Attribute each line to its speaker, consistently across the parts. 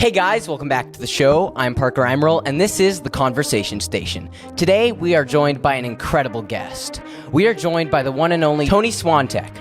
Speaker 1: Hey guys, welcome back to the show. I'm Parker Emerald, and this is The Conversation Station. Today, we are joined by an incredible guest. We are joined by the one and only Tony Swantek.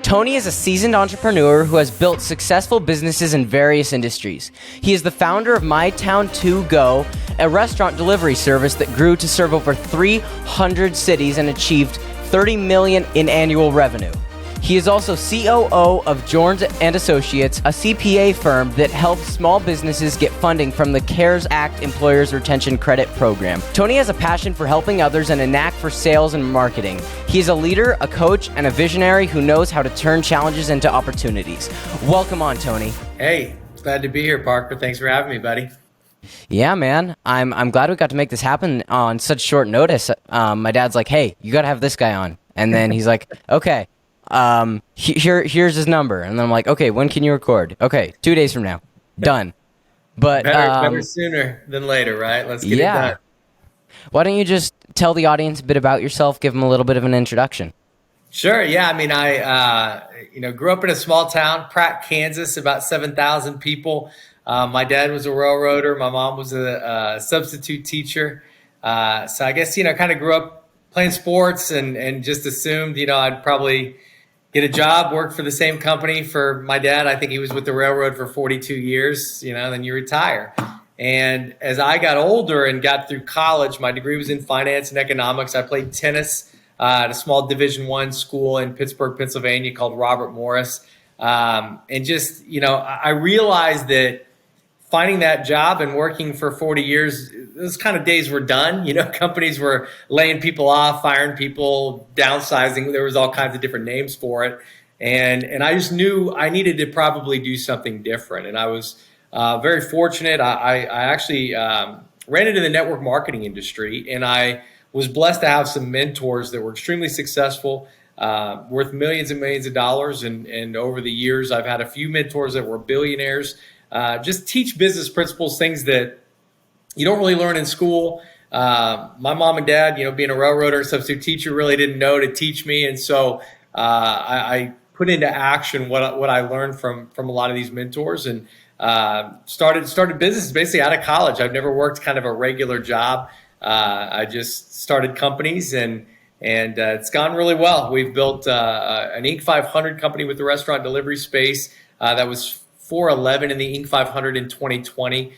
Speaker 1: Tony is a seasoned entrepreneur who has built successful businesses in various industries. He is the founder of My Town 2 Go, a restaurant delivery service that grew to serve over 300 cities and achieved $30 million in annual revenue. He is also COO of Jorns Associates, a CPA firm that helps small businesses get funding from the CARES Act Employers Retention Credit Program. Tony has a passion for helping others and a knack for sales and marketing. He is a leader, a coach, and a visionary who knows how to turn challenges into opportunities. Welcome on, Tony.
Speaker 2: Hey, glad to be here, Parker. Thanks for having me, buddy.
Speaker 1: Yeah, man. I'm glad we got to make this happen on such short notice. My dad's like, hey, you got to have this guy on. And then he's like, okay. Here's his number. And then I'm like, okay, when can you record? Okay, 2 days from now. Done. But
Speaker 2: better sooner than later, right? Let's get it done.
Speaker 1: Why don't you just tell the audience a bit about yourself, give them a little bit of an introduction?
Speaker 2: Sure. Yeah. I mean, I grew up in a small town, Pratt, Kansas, about 7,000 people. My dad was a railroader. My mom was a substitute teacher. So I guess, kind of grew up playing sports and just assumed, I'd probably get a job, work for the same company for my dad. I think he was with the railroad for 42 years, then you retire. And as I got older and got through college, my degree was in finance and economics. I played tennis at a small Division I school in Pittsburgh, Pennsylvania called Robert Morris. And just, I realized that finding that job and working for 40 years, those kind of days were done. Companies were laying people off, firing people, downsizing. There was all kinds of different names for it. And I just knew I needed to probably do something different. And I was very fortunate. I actually ran into the network marketing industry, and I was blessed to have some mentors that were extremely successful, worth millions and millions of dollars. And over the years, I've had a few mentors that were billionaires. Just teach business principles, things that you don't really learn in school. My mom and dad, being a railroader and substitute teacher, really didn't know to teach me. And so I put into action what I learned from a lot of these mentors, and started business basically out of college. I've never worked kind of a regular job. I just started companies, and it's gone really well. We've built an Inc. 500 company with the restaurant delivery space that was 411 in the Inc. 500 in 2020.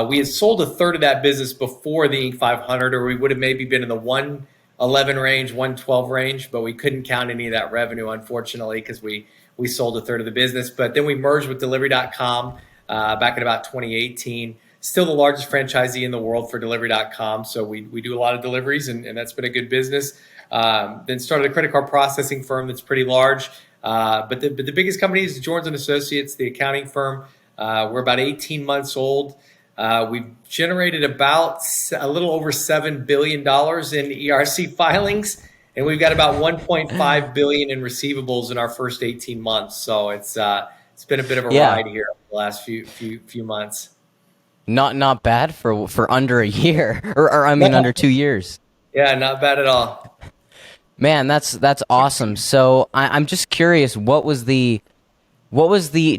Speaker 2: We had sold a third of that business before the Inc. 500, or we would have maybe been in the 111 range, 112 range, but we couldn't count any of that revenue, unfortunately, because we sold a third of the business. But then we merged with Delivery.com back in about 2018. Still the largest franchisee in the world for Delivery.com. So we do a lot of deliveries, and that's been a good business. Then started a credit card processing firm that's pretty large. But the biggest company is Jorns Associates, the accounting firm. We're about 18 months old. We've generated about a little over $7 billion in ERC filings, and we've got about $1.5 billion in receivables in our first 18 months. So it's been a bit of a ride here the last few months.
Speaker 1: Not bad for under a year, or under 2 years.
Speaker 2: Yeah, not bad at all.
Speaker 1: Man, that's awesome. So I'm just curious, what was the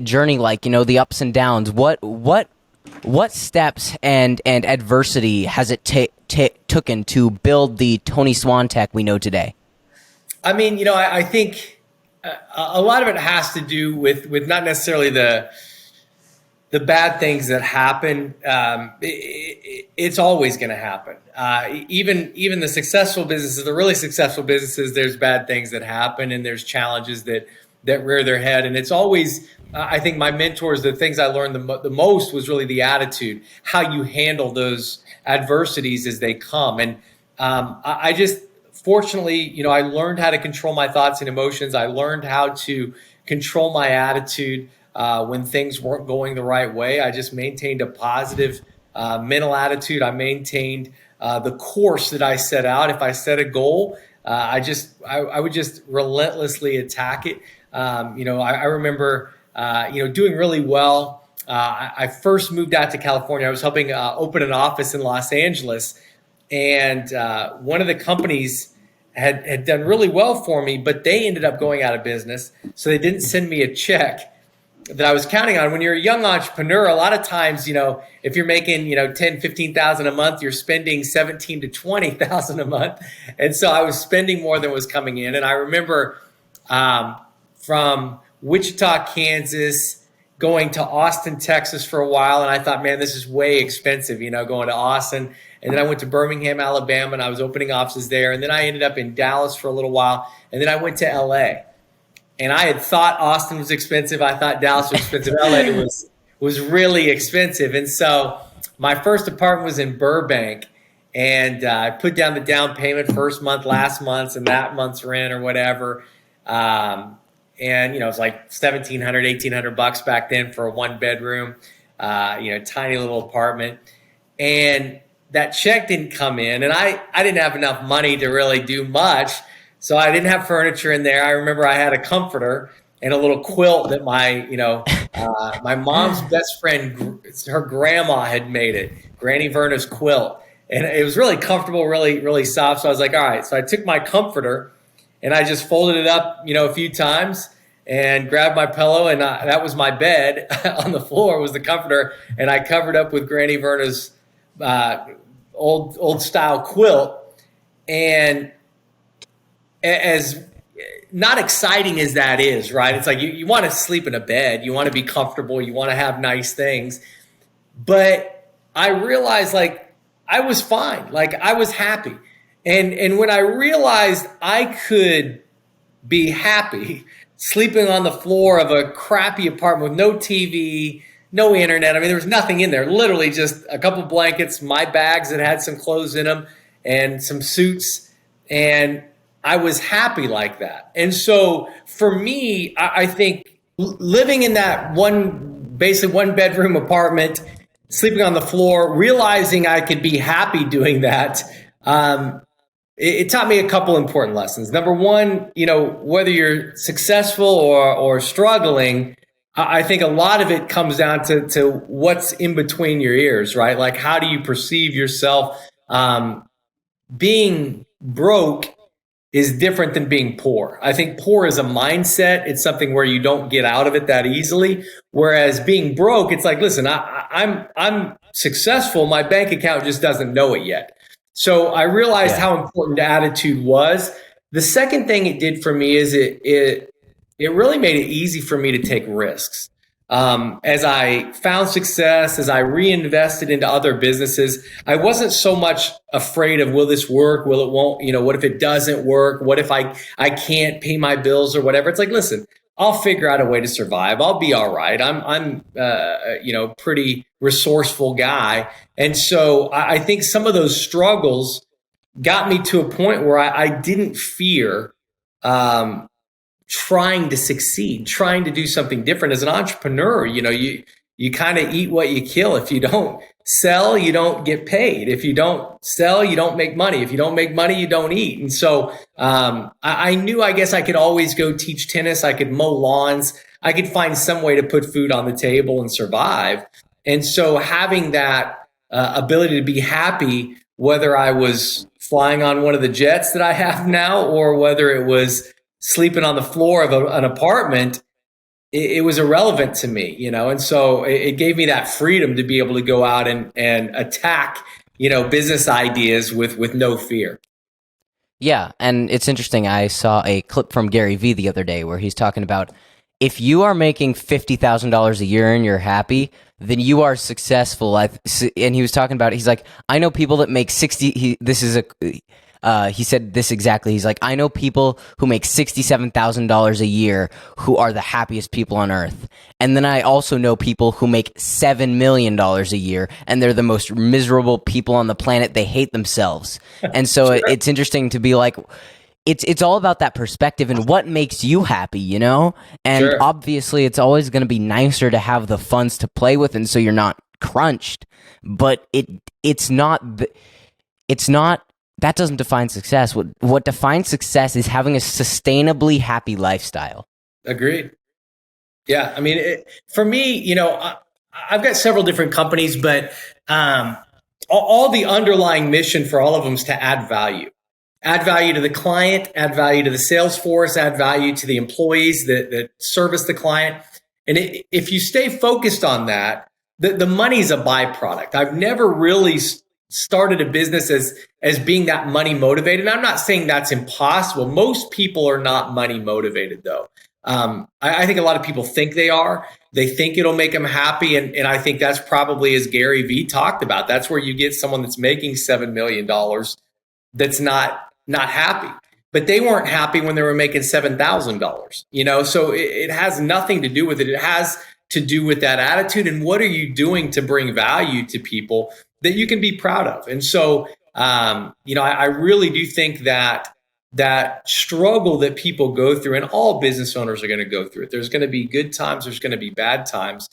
Speaker 1: journey like? The ups and downs. What steps and adversity has it taken to build the Tony Swantek we know today?
Speaker 2: I mean, I think a lot of it has to do with not necessarily the bad things that happen. It's always going to happen. Even the successful businesses, the really successful businesses, there's bad things that happen, and there's challenges that rear their head. And it's always, I think my mentors, the things I learned the most was really the attitude, how you handle those adversities as they come. And I just, fortunately, I learned how to control my thoughts and emotions. I learned how to control my attitude when things weren't going the right way. I just maintained a positive mental attitude. I maintained the course that I set out. If I set a goal, I would just relentlessly attack it. I remember, doing really well. I first moved out to California. I was helping open an office in Los Angeles, and one of the companies had done really well for me, but they ended up going out of business. So they didn't send me a check. that I was counting on. When you're a young entrepreneur, a lot of times, if you're making, 10, 15,000 a month, you're spending 17 to 20,000 a month. And so I was spending more than was coming in. And I remember from Wichita, Kansas, going to Austin, Texas for a while. And I thought, man, this is way expensive, going to Austin. And then I went to Birmingham, Alabama, and I was opening offices there. And then I ended up in Dallas for a little while. And then I went to LA. And I had thought Austin was expensive. I thought Dallas was expensive. LA was really expensive. And so my first apartment was in Burbank. And I put down the down payment first month, last month's, and that month's rent or whatever. And, it was like $1,700, $1,800 back then for a one bedroom, tiny little apartment. And that check didn't come in. And I didn't have enough money to really do much. So I didn't have furniture in there. I remember I had a comforter and a little quilt that my mom's best friend, her grandma had made it, Granny Verna's quilt. And it was really comfortable, really, really soft. So I was like, all right. So I took my comforter and I just folded it up, a few times and grabbed my pillow. And that was my bed. On the floor was the comforter. And I covered up with Granny Verna's old style quilt. And as not exciting as that is, right? It's like you want to sleep in a bed. You want to be comfortable. You want to have nice things. But I realized I was fine. I was happy. And when I realized I could be happy sleeping on the floor of a crappy apartment with no TV, no internet. I mean, there was nothing in there, literally just a couple blankets, my bags that had some clothes in them and some suits. And I was happy like that. And so for me, I think living in that basically one bedroom apartment, sleeping on the floor, realizing I could be happy doing that, it taught me a couple important lessons. Number one, whether you're successful or struggling, I think a lot of it comes down to what's in between your ears, right? Like, how do you perceive yourself? Being broke is different than being poor. I think poor is a mindset. It's something where you don't get out of it that easily. Whereas being broke, it's like, listen, I'm successful. My bank account just doesn't know it yet. So I realized how important attitude was. The second thing it did for me is it really made it easy for me to take risks. As I found success, as I reinvested into other businesses, I wasn't so much afraid of, will this work? Will it won't? What if it doesn't work? What if I can't pay my bills or whatever? It's like, listen, I'll figure out a way to survive. I'll be all right. I'm pretty resourceful guy. And so I think some of those struggles got me to a point where I didn't fear, trying to succeed, trying to do something different. As an entrepreneur, you kind of eat what you kill. If you don't sell, you don't get paid. If you don't sell, you don't make money. If you don't make money, you don't eat. And so I knew, I guess I could always go teach tennis. I could mow lawns. I could find some way to put food on the table and survive. And so having that ability to be happy, whether I was flying on one of the jets that I have now, or whether it was sleeping on the floor of an apartment, it was irrelevant to me, and so it gave me that freedom to be able to go out and attack, business ideas with no fear.
Speaker 1: Yeah, and it's interesting. I saw a clip from Gary Vee the other day where he's talking about, if you are making $50,000 a year and you're happy, then you are successful. And he was talking about, he's like, I know people that make 60. He said this exactly. He's like, I know people who make $67,000 a year who are the happiest people on earth. And then I also know people who make $7 million a year and they're the most miserable people on the planet. They hate themselves. And so it's interesting to be like, it's all about that perspective and what makes you happy, And obviously it's always going to be nicer to have the funds to play with, and so you're not crunched. But it's not that doesn't define success. What defines success is having a sustainably happy lifestyle.
Speaker 2: Agreed. Yeah. I mean, for me, I've got several different companies, but all the underlying mission for all of them is to add value to the client, add value to the sales force, add value to the employees that service the client. If you stay focused on that, the money's a byproduct. I've never really started a business as being that money motivated. And I'm not saying that's impossible. Most people are not money motivated, though. I think a lot of people think they are. They think it'll make them happy. And I think that's probably, as Gary Vee talked about, that's where you get someone that's making $7 million that's not happy. But they weren't happy when they were making $7,000, so it has nothing to do with it. It has to do with that attitude and what are you doing to bring value to people that you can be proud of. And so, I really do think that struggle that people go through, and all business owners are going to go through it. There's going to be good times. There's going to be bad times.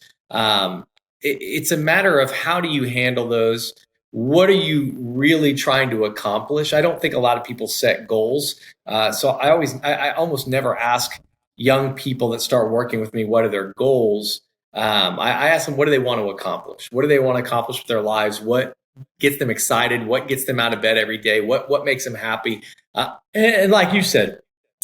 Speaker 2: It's a matter of how do you handle those? What are you really trying to accomplish? I don't think a lot of people set goals. So I almost never ask young people that start working with me, what are their goals? I ask them, what do they want to accomplish? What do they want to accomplish with their lives? What gets them excited? What gets them out of bed every day? What makes them happy? And like you said,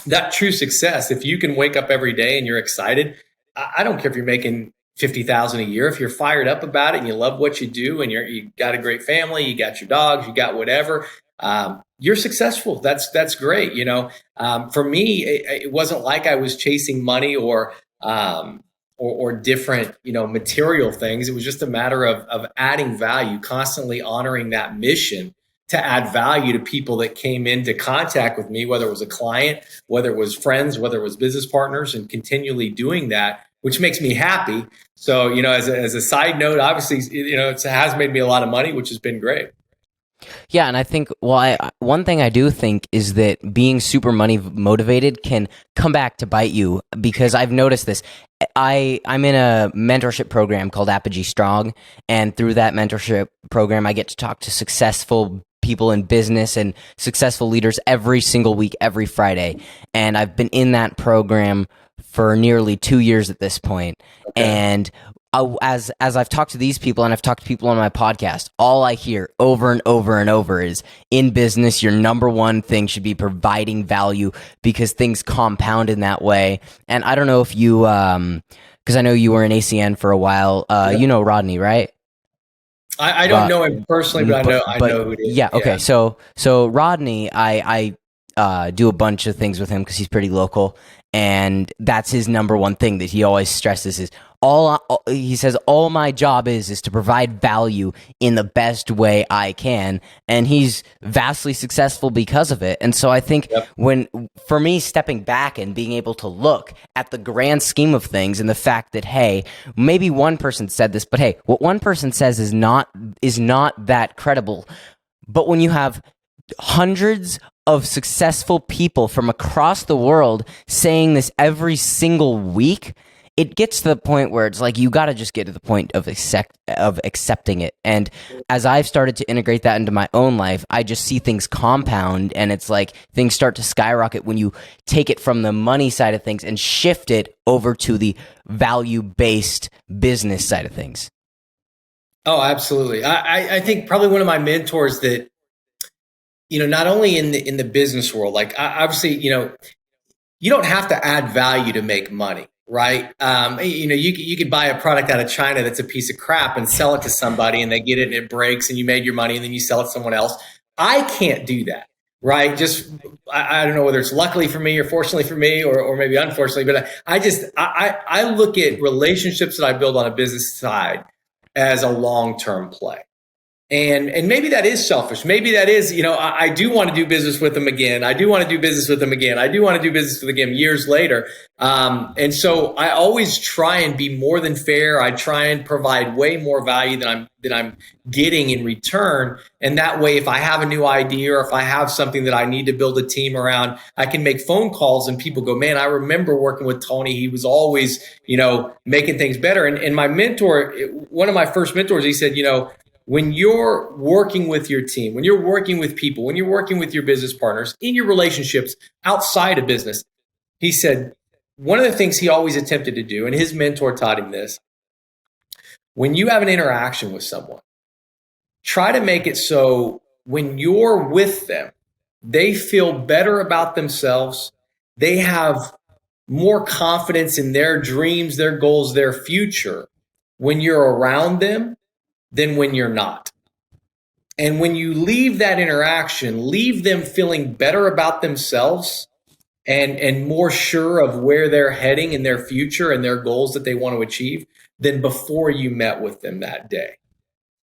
Speaker 2: that true success, if you can wake up every day and you're excited, I don't care if you're making $50,000 a year. If you're fired up about it and you love what you do and you got a great family, you got your dogs, you got whatever, you're successful. That's great. For me, it wasn't like I was chasing money or different, material things. It was just a matter of adding value, constantly honoring that mission to add value to people that came into contact with me, whether it was a client, whether it was friends, whether it was business partners, and continually doing that, which makes me happy. So, as a side note, obviously, it has made me a lot of money, which has been great.
Speaker 1: Yeah, and I think, one thing I do think is that being super money motivated can come back to bite you, because I've noticed this. I'm in a mentorship program called Apogee Strong, and through that mentorship program, I get to talk to successful people in business and successful leaders every single week, every Friday. And I've been in that program for nearly 2 years at this point. Okay. And as I've talked to these people and I've talked to people on my podcast, all I hear over and over and over is, in business, your number one thing should be providing value, because things compound in that way. And I don't know if you, because I know you were in ACN for a while, you know Rodney, right?
Speaker 2: I don't know him personally, but I know who it is.
Speaker 1: Yeah. Okay. So Rodney, I do a bunch of things with him because he's pretty local, and that's his number one thing that he always stresses is he says, all my job is to provide value in the best way I can, and he's vastly successful because of it. And so I think for me, stepping back and being able to look at the grand scheme of things and the fact that, hey, maybe one person said this, but hey, what one person says is not that credible. But when you have hundreds of successful people from across the world saying this every single week, it gets to the point where it's like, you got to just get to the point of accepting it. And as I've started to integrate that into my own life, I just see things compound, and it's like things start to skyrocket when you take it from the money side of things and shift it over to the value-based business side of things.
Speaker 2: Oh, absolutely. I think probably one of my mentors that, not only in the business world, like obviously, you don't have to add value to make money. Right. You could buy a product out of China that's a piece of crap and sell it to somebody, and they get it and it breaks and you made your money, and then you sell it to someone else. I can't do that. Right. Just, I don't know whether it's luckily for me or fortunately for me or maybe unfortunately, but I look at relationships that I build on a business side as a long-term play. And maybe that is selfish. Maybe that is, I do want to do business with them again. I do want to do business with them again. I do want to do business with them years later. And so I always try and be more than fair. I try and provide way more value than I'm getting in return. And that way, if I have a new idea or if I have something that I need to build a team around, I can make phone calls and people go, man, I remember working with Tony. He was always, making things better. And my mentor, one of my first mentors, he said, when you're working with your team, when you're working with people, when you're working with your business partners, in your relationships outside of business, he said, one of the things he always attempted to do, and his mentor taught him this, when you have an interaction with someone, try to make it so when you're with them, they feel better about themselves. They have more confidence in their dreams, their goals, their future when you're around them than when you're not. And when you leave that interaction, leave them feeling better about themselves and more sure of where they're heading in their future and their goals that they want to achieve than before you met with them that day.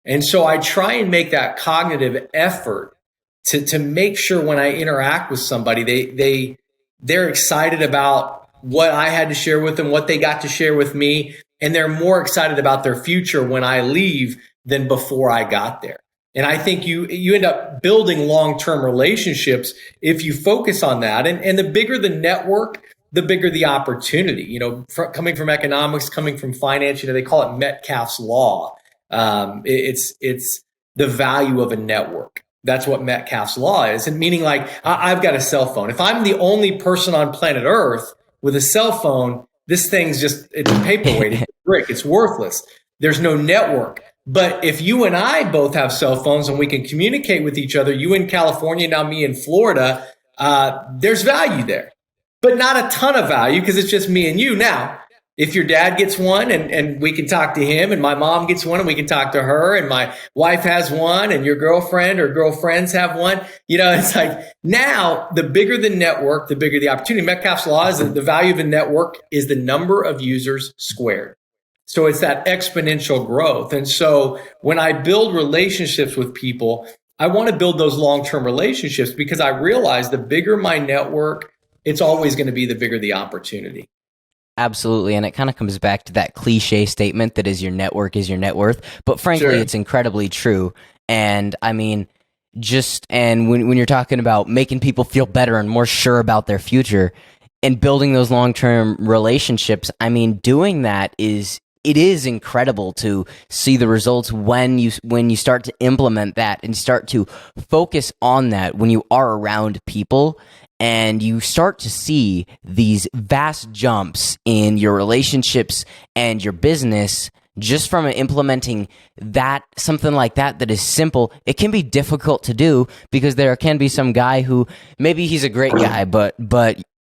Speaker 2: And so I try and make that cognitive effort to make sure when I interact with somebody, they're excited about what I had to share with them, what they got to share with me, and they're more excited about their future when I leave than before I got there. And I think you end up building long-term relationships if you focus on that. And the bigger the network, the bigger the opportunity. Coming from economics, coming from finance, they call it Metcalfe's law. It's the value of a network. That's what Metcalfe's law is. And meaning like, I've got a cell phone. If I'm the only person on planet Earth with a cell phone, this thing's it's a paperweight, it's a brick, it's worthless. There's no network. But if you and I both have cell phones and we can communicate with each other, you in California, now me in Florida, there's value there, but not a ton of value because it's just me and you. Now, if your dad gets one and we can talk to him, and my mom gets one and we can talk to her, and my wife has one and your girlfriend or girlfriends have one, it's like now the bigger the network, the bigger the opportunity. Metcalfe's law is that the value of a network is the number of users squared. So it's that exponential growth. And so when I build relationships with people, I want to build those long-term relationships because I realize the bigger my network, it's always going to be the bigger the opportunity.
Speaker 1: Absolutely. And it kind of comes back to that cliche statement that is your network is your net worth. But frankly, It's incredibly true. And I mean, when you're talking about making people feel better and more sure about their future and building those long-term relationships, I mean, doing that it is incredible to see the results when you start to implement that and start to focus on that when you are around people, and you start to see these vast jumps in your relationships and your business just from implementing something like that is simple. It can be difficult to do because there can be some guy who maybe he's a great guy, but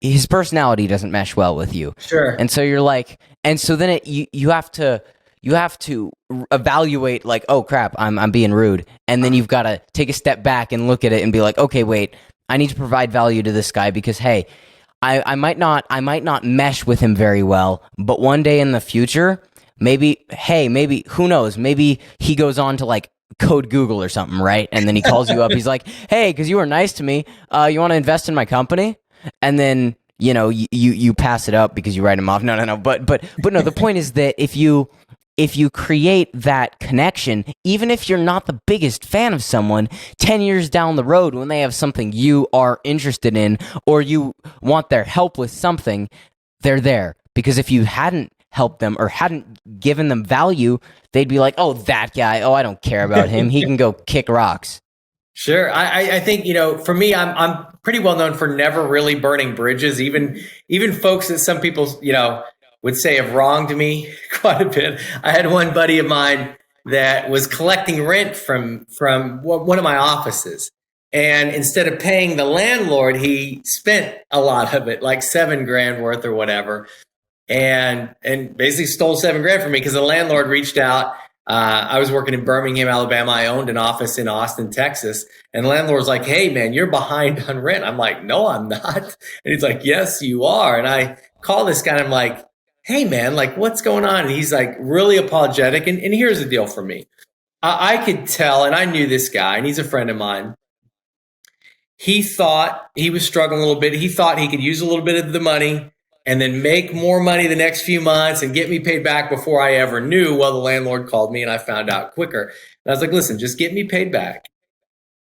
Speaker 1: his personality doesn't mesh well with you.
Speaker 2: Sure.
Speaker 1: And so you're like, and so then you have to evaluate like, oh crap, I'm being rude. And then you've got to take a step back and look at it and be like, okay, wait, I need to provide value to this guy because, hey, I might not mesh with him very well, but one day in the future, maybe, who knows? Maybe he goes on to like code Google or something, right? And then he calls you up. He's like, hey, because you were nice to me, you want to invest in my company? And then, you pass it up because you write him off. No. But no, the point is that if you create that connection, even if you're not the biggest fan of someone, 10 years down the road when they have something you are interested in or you want their help with something, they're there. Because if you hadn't helped them or hadn't given them value, they'd be like, oh, that guy, oh, I don't care about him. He can go kick rocks.
Speaker 2: Sure. I think, for me, I'm pretty well known for never really burning bridges, even folks that some people, would say have wronged me quite a bit. I had one buddy of mine that was collecting rent from one of my offices. And instead of paying the landlord, he spent a lot of it, like $7,000 worth or whatever. And basically stole $7,000 from me because the landlord reached out. I was working in Birmingham, Alabama. I owned an office in Austin, Texas. And the landlord was like, hey, man, you're behind on rent. I'm like, no, I'm not. And he's like, yes, you are. And I call this guy and I'm like, hey, man, like, what's going on? And he's like really apologetic. And here's the deal for me. I could tell, and I knew this guy, and he's a friend of mine. He thought he was struggling a little bit. He thought he could use a little bit of the money and then make more money the next few months and get me paid back before I ever knew. Well, the landlord called me and I found out quicker. And I was like, listen, just get me paid back.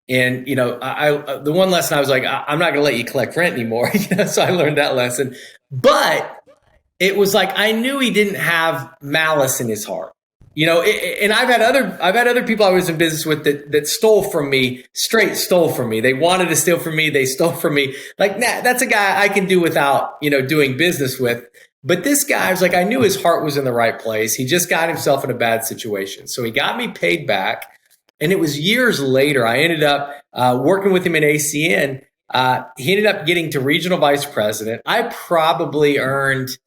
Speaker 2: And, I the one lesson I was like, I'm not going to let you collect rent anymore. So I learned that lesson. But it was like, I knew he didn't have malice in his heart. And I've had other people I was in business with that stole from me, straight stole from me. They wanted to steal from me. They stole from me. Like, nah, that's a guy I can do without, doing business with. But this guy, I was like, I knew his heart was in the right place. He just got himself in a bad situation. So he got me paid back. And it was years later, I ended up working with him in ACN. He ended up getting to regional vice president. I probably earned,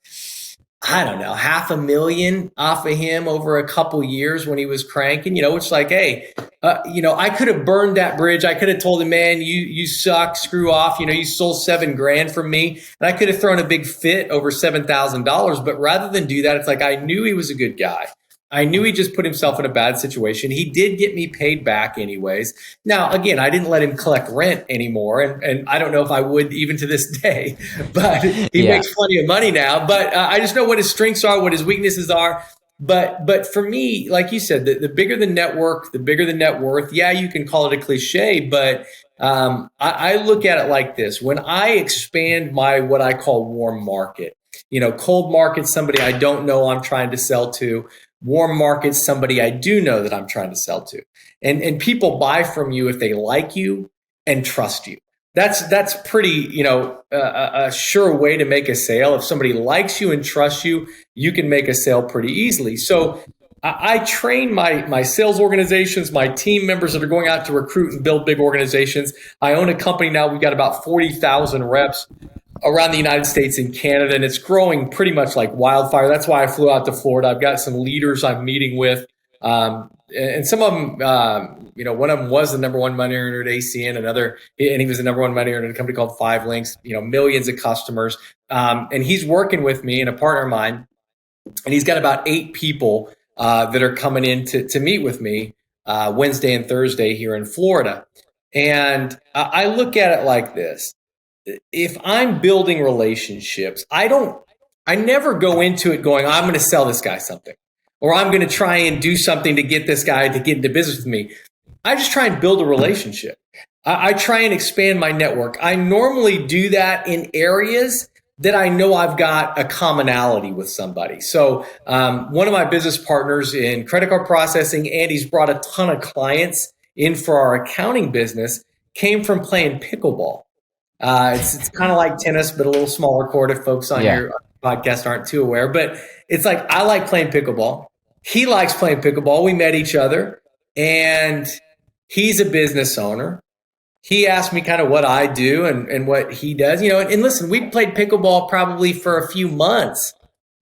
Speaker 2: I don't know, $500,000 off of him over a couple years when he was cranking, it's like, hey, I could have burned that bridge. I could have told him, man, you suck, screw off. You stole $7,000 from me, and I could have thrown a big fit over $7,000. But rather than do that, it's like, I knew he was a good guy. I knew he just put himself in a bad situation. He did get me paid back anyways. Now, again, I didn't let him collect rent anymore. And I don't know if I would even to this day, but he makes plenty of money now. But I just know what his strengths are, what his weaknesses are. But for me, like you said, the bigger the network, the bigger the net worth. Yeah, you can call it a cliche, but I look at it like this. When I expand my what I call warm market, cold market, somebody I don't know I'm trying to sell to. Warm market, somebody I do know that I'm trying to sell to. And people buy from you if they like you and trust you. That's pretty, a sure way to make a sale. If somebody likes you and trusts you, you can make a sale pretty easily. So I train my sales organizations, my team members that are going out to recruit and build big organizations. I own a company now. We've got about 40,000 reps around the United States and Canada, and it's growing pretty much like wildfire. That's why I flew out to Florida. I've got some leaders I'm meeting with, and some of them, one of them was the number one money earner at ACN, and he was the number one money earner at a company called 5 Links, millions of customers. And he's working with me and a partner of mine, and he's got about 8 people that are coming in to meet with me Wednesday and Thursday here in Florida. And I look at it like this. If I'm building relationships, I never go into it going, I'm going to sell this guy something, or I'm going to try and do something to get this guy to get into business with me. I just try and build a relationship. I try and expand my network. I normally do that in areas that I know I've got a commonality with somebody. So one of my business partners in credit card processing, Andy's brought a ton of clients in for our accounting business, came from playing pickleball. It's kind of like tennis, but a little smaller court if folks on your podcast aren't too aware. But it's like, I like playing pickleball. He likes playing pickleball. We met each other, and he's a business owner. He asked me kind of what I do and what he does, and listen, we played pickleball probably for a few months,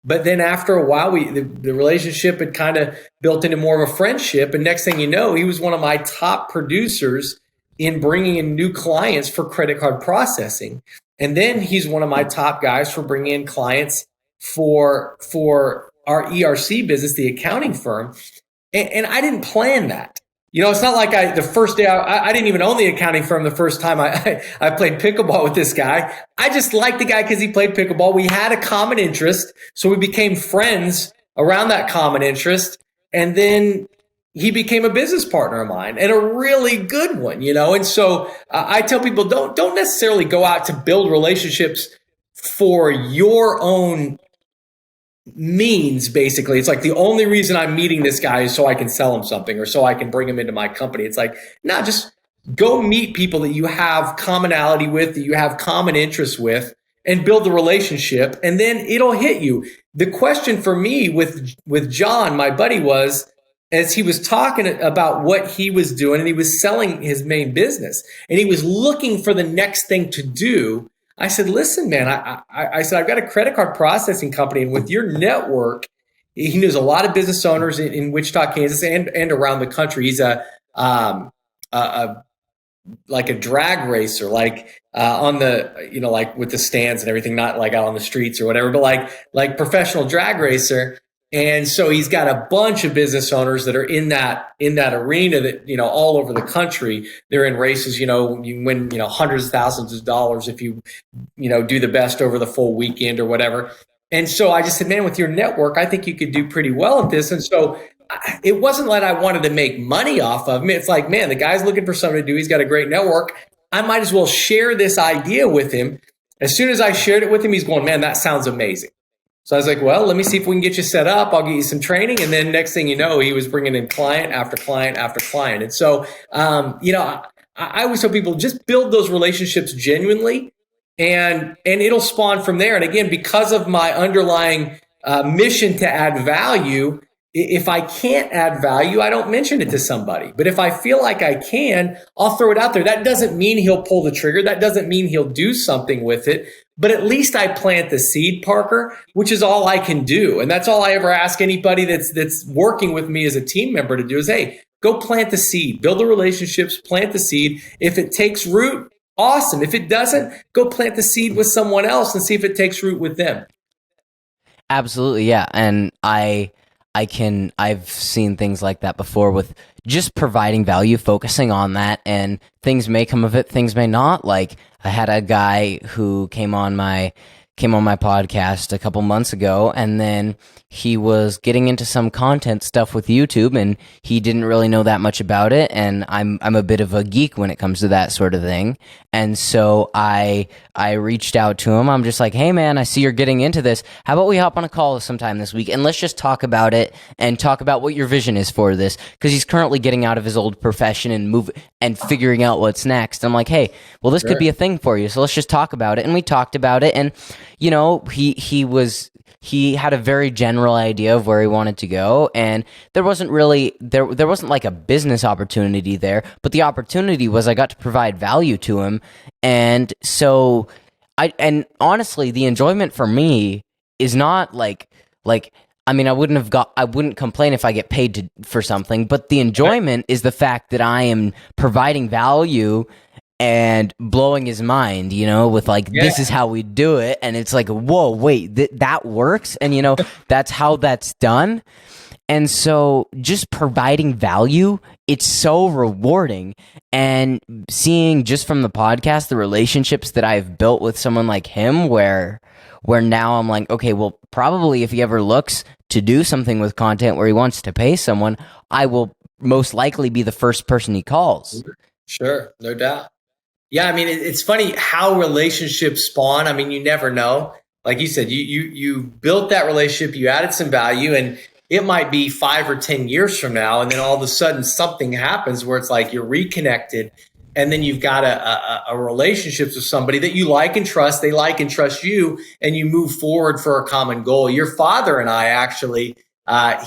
Speaker 2: but then after a while, the relationship had kind of built into more of a friendship. And next thing you know, he was one of my top producers in bringing in new clients for credit card processing. And then he's one of my top guys for bringing in clients for our ERC business, the accounting firm. And I didn't plan that. It's not like the first day I didn't even own the accounting firm the first time I played pickleball with this guy. I just liked the guy because he played pickleball. We had a common interest, so we became friends around that common interest. And then he became a business partner of mine, and a really good one, And so I tell people, don't necessarily go out to build relationships for your own means. Basically, it's like the only reason I'm meeting this guy is so I can sell him something or so I can bring him into my company. It's like, no, just go meet people that you have commonality with, that you have common interests with, and build the relationship, and then it'll hit you. The question for me with John, my buddy, was, as he was talking about what he was doing, and he was selling his main business, and he was looking for the next thing to do. I said, listen, man, I said, I've got a credit card processing company, and with your network, he knows a lot of business owners in Wichita, Kansas, and around the country. He's like a drag racer, like on the, like with the stands and everything, not like out on the streets or whatever, but like professional drag racer. And so he's got a bunch of business owners that are in that arena that, all over the country. They're in races, you win, hundreds of thousands of dollars if you do the best over the full weekend or whatever. And so I just said, man, with your network, I think you could do pretty well at this. And so it wasn't like I wanted to make money off of him. It's like, man, the guy's looking for something to do. He's got a great network. I might as well share this idea with him. As soon as I shared it with him, he's going, man, that sounds amazing. So I was like, well, let me see if we can get you set up. I'll get you some training. And then next thing you know, he was bringing in client after client after client. And so, I always tell people, just build those relationships genuinely, and it'll spawn from there. And again, because of my underlying mission to add value, if I can't add value, I don't mention it to somebody. But if I feel like I can, I'll throw it out there. That doesn't mean he'll pull the trigger. That doesn't mean he'll do something with it. But at least I plant the seed, Parker, which is all I can do. And that's all I ever ask anybody that's working with me as a team member to do is, hey, go plant the seed, build the relationships, plant the seed. If it takes root, awesome. If it doesn't, go plant the seed with someone else and see if it takes root with them.
Speaker 1: Absolutely, yeah. And I've seen things like that before with just providing value, focusing on that, and things may come of it, things may not. Like, I had a guy who came on my podcast a couple months ago, and then he was getting into some content stuff with YouTube, and he didn't really know that much about it. And I'm a bit of a geek when it comes to that sort of thing. And so I reached out to him. I'm just like, hey man, I see you're getting into this. How about we hop on a call sometime this week and let's just talk about it and talk about what your vision is for this? Because he's currently getting out of his old profession and figuring out what's next. I'm like, hey, well, this could be a thing for you. So let's just talk about it. And we talked about it, and you know, he had a very general idea of where he wanted to go, and there wasn't like a business opportunity there, but the opportunity was I got to provide value to him. And so and honestly, the enjoyment for me is not like I mean, I wouldn't complain if I get paid for something, but the enjoyment is the fact that I am providing value and blowing his mind, you know, with like, this is how we do it. And it's like, whoa, wait, that works. And, you know, that's how that's done. And so just providing value, it's so rewarding. And seeing just from the podcast, the relationships that I've built with someone like him, where now I'm like, okay, well, probably if he ever looks to do something with content where he wants to pay someone, I will most likely be the first person he calls.
Speaker 2: Sure, no doubt. Yeah, I mean, it's funny how relationships spawn. I mean, you never know. Like you said, you built that relationship, you added some value, and it might be 5 or 10 years from now, and then all of a sudden something happens where it's like you're reconnected, and then you've got a relationship with somebody that you like and trust, they like and trust you, and you move forward for a common goal. Your father and I actually,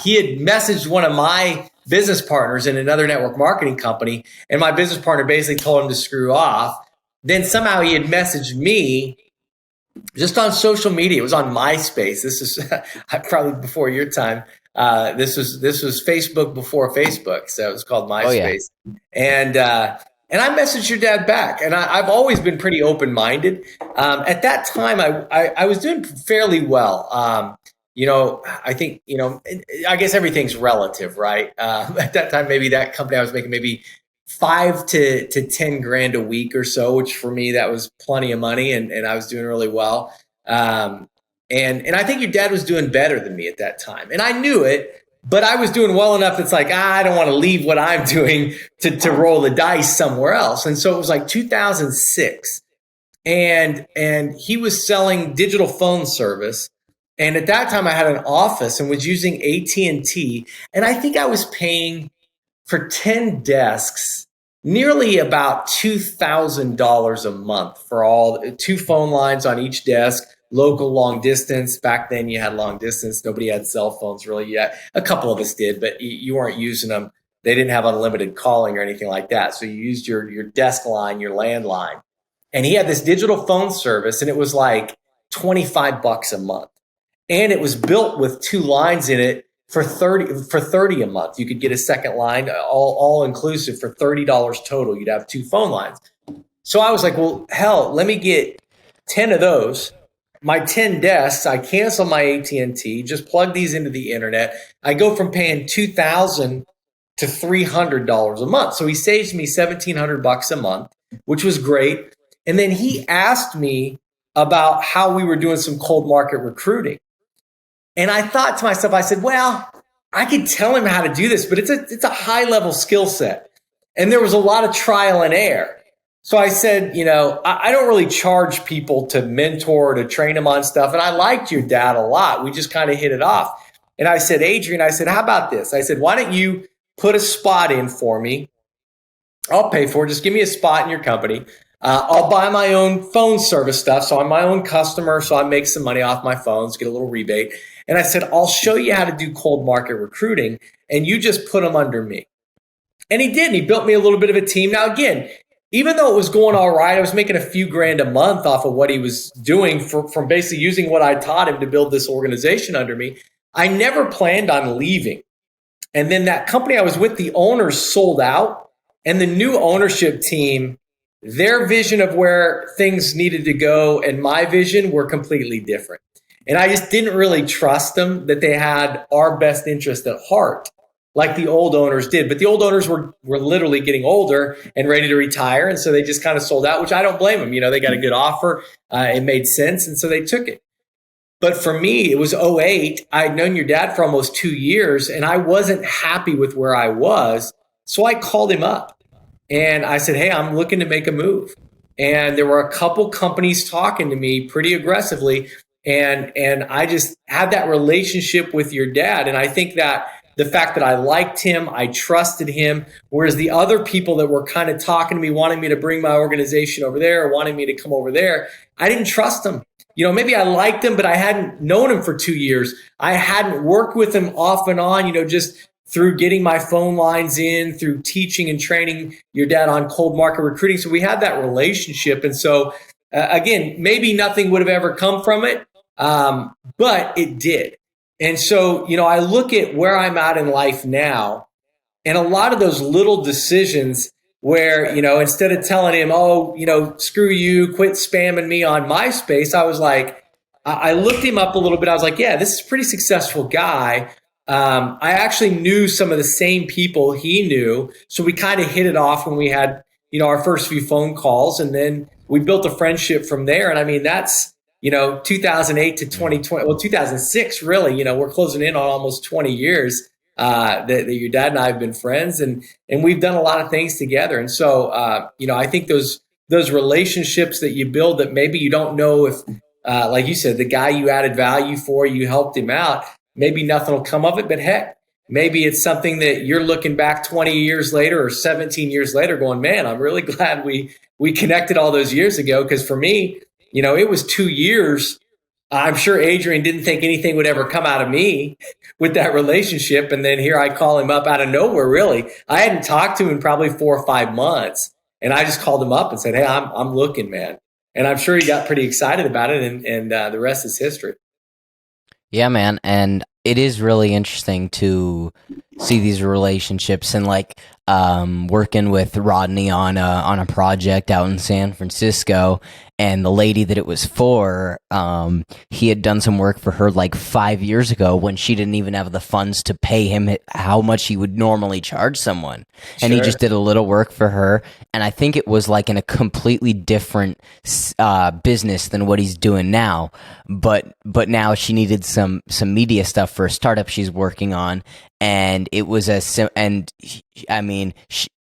Speaker 2: he had messaged one of my business partners in another network marketing company, and my business partner basically told him to screw off. Then somehow he had messaged me just on social media. It was on MySpace. This is probably before your time. This was Facebook before Facebook, so it was called MySpace. Oh, yeah. And I messaged your dad back, and I've always been pretty open-minded. At that time, I was doing fairly well. You know, I think, you know, I guess everything's relative, right? At that time, maybe that company I was making maybe $5 to 10 grand a week or so, which for me, that was plenty of money, and I was doing really well. And I think your dad was doing better than me at that time. And I knew it, but I was doing well enough. It's like, I don't want to leave what I'm doing to roll the dice somewhere else. And so it was like 2006, and he was selling digital phone service. And at that time I had an office and was using AT&T. And I think I was paying for 10 desks nearly about $2,000 a month for all 2 phone lines on each desk, local, long distance. Back then you had long distance. Nobody had cell phones really yet. A couple of us did, but you weren't using them. They didn't have unlimited calling or anything like that. So you used your desk line, your landline. And he had this digital phone service, and it was like $25 a month. And it was built with 2 lines in it for $30 a month. You could get a second line, all inclusive, for $30 total. You'd have 2 phone lines. So I was like, well, hell, let me get 10 of those. My 10 desks, I cancel my AT&T, just plug these into the internet. I go from paying $2,000 to $300 a month. So he saves me $1,700 a month, which was great. And then he asked me about how we were doing some cold market recruiting. And I thought to myself, I said, well, I could tell him how to do this, but it's a high level skill set. And there was a lot of trial and error. So I said, you know, I don't really charge people to mentor, to train them on stuff. And I liked your dad a lot. We just kind of hit it off. And I said, Adrian, I said, how about this? I said, why don't you put a spot in for me? I'll pay for it. Just give me a spot in your company. I'll buy my own phone service stuff. So I'm my own customer. So I make some money off my phones, get a little rebate. And I said, I'll show you how to do cold market recruiting, and you just put them under me. And he did. And he built me a little bit of a team. Now, again, even though it was going all right, I was making a few grand a month off of what he was doing from basically using what I taught him to build this organization under me. I never planned on leaving. And then that company I was with, the owners sold out, and the new ownership team, their vision of where things needed to go and my vision were completely different. And I just didn't really trust them that they had our best interest at heart like the old owners did. But the old owners were literally getting older and ready to retire. And so they just kind of sold out, which I don't blame them. You know, they got a good offer. It made sense. And so they took it. But for me, it was '08. I'd known your dad for almost 2 years, and I wasn't happy with where I was. So I called him up and I said, hey, I'm looking to make a move. And there were a couple companies talking to me pretty aggressively. And I just had that relationship with your dad. And I think that the fact that I liked him, I trusted him, whereas the other people that were kind of talking to me, wanting me to bring my organization over there, or wanting me to come over there, I didn't trust them. You know, maybe I liked him, but I hadn't known him for 2 years. I hadn't worked with him off and on, you know, just through getting my phone lines in, through teaching and training your dad on cold market recruiting. So we had that relationship. And so, again, maybe nothing would have ever come from it, but it did. And so, you know, I look at where I'm at in life now, and a lot of those little decisions where, you know, instead of telling him, oh, you know, screw you, quit spamming me on MySpace, I was like, I looked him up a little bit. I was like, yeah, this is a pretty successful guy. I actually knew some of the same people he knew. So we kind of hit it off when we had, you know, our first few phone calls, and then we built a friendship from there. And I mean, that's, you know, 2008 to 2020, well, 2006, really, you know, we're closing in on almost 20 years that your dad and I have been friends, and we've done a lot of things together. And so, you know, I think those relationships that you build that maybe you don't know if, like you said, the guy you added value for, you helped him out, maybe nothing will come of it, but heck, maybe it's something that you're looking back 20 years later or 17 years later going, man, I'm really glad we connected all those years ago. Because for me, you know, it was 2 years. I'm sure Adrian didn't think anything would ever come out of me with that relationship. And then here I call him up out of nowhere, really. I hadn't talked to him in probably 4 or 5 months. And I just called him up and said, hey, I'm looking, man. And I'm sure he got pretty excited about it. And the rest is history.
Speaker 1: Yeah, man. And it is really interesting to see these relationships, and like working with Rodney on a project out in San Francisco, and the lady that it was for, he had done some work for her like 5 years ago when she didn't even have the funds to pay him how much he would normally charge someone. And he just did a little work for her. And I think it was like in a completely different business than what he's doing now. But now she needed some media stuff for a startup she's working on. And it was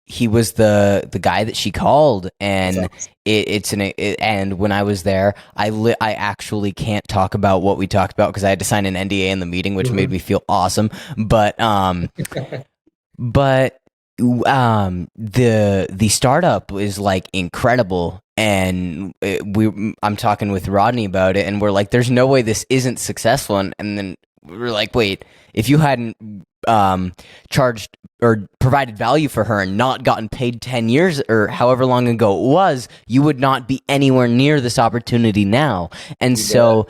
Speaker 1: he was the guy that she called, and and when I was there, I actually can't talk about what we talked about because I had to sign an NDA in the meeting, which made me feel awesome. But the startup is like incredible, and I'm talking with Rodney about it, and we're like, there's no way this isn't successful, and then we're like, wait, if you hadn't charged or provided value for her and not gotten paid 10 years or however long ago it was, you would not be anywhere near this opportunity now. And so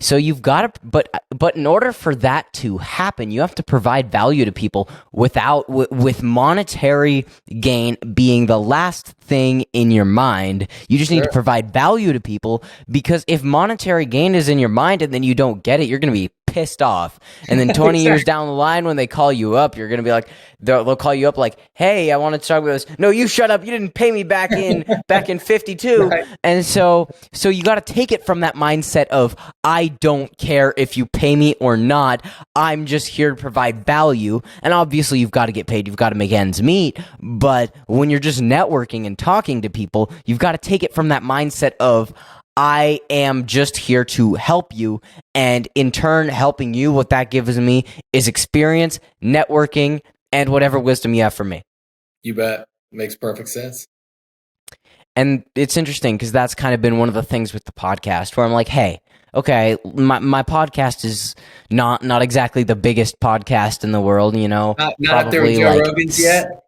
Speaker 1: you've got to, but in order for that to happen, you have to provide value to people with monetary gain being the last thing in your mind. You just need to provide value to people, because if monetary gain is in your mind and then you don't get it, you're going to be pissed off. And then 20 years down the line, when they call you up, you're going to be like, they'll call you up like, hey, I want to talk about this. No, you shut up. You didn't pay me back in 52. Right. And so you got to take it from that mindset of, I don't care if you pay me or not. I'm just here to provide value. And obviously you've got to get paid. You've got to make ends meet. But when you're just networking and talking to people, you've got to take it from that mindset of, I am just here to help you, and in turn, helping you, what that gives me is experience, networking, and whatever wisdom you have for me.
Speaker 2: You bet. Makes perfect sense.
Speaker 1: And it's interesting because that's kind of been one of the things with the podcast where I'm like, hey, okay, my podcast is not exactly the biggest podcast in the world,
Speaker 2: Not up there with
Speaker 1: probably
Speaker 2: Joe
Speaker 1: like
Speaker 2: Rogan's yet.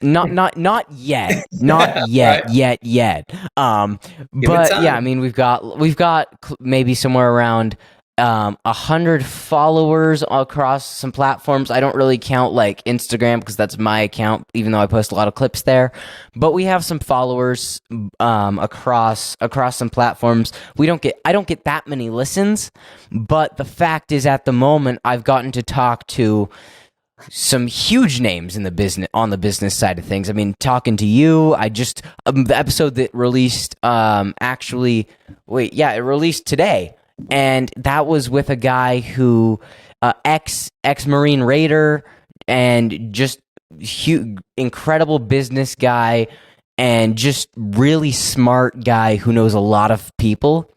Speaker 1: not yet, not
Speaker 2: Right.
Speaker 1: yet.
Speaker 2: Give it
Speaker 1: But yeah, I
Speaker 2: time.
Speaker 1: mean, we've got maybe somewhere around 100 followers across some platforms. I don't really count like Instagram because that's my account, even though I post a lot of clips there. But we have some followers across some platforms. I don't get that many listens, but the fact is, at the moment, I've gotten to talk to some huge names in the business, on the business side of things. I mean, talking to you, I just the episode that released it released today, and that was with a guy who ex Marine Raider, and just incredible business guy, and just really smart guy who knows a lot of people.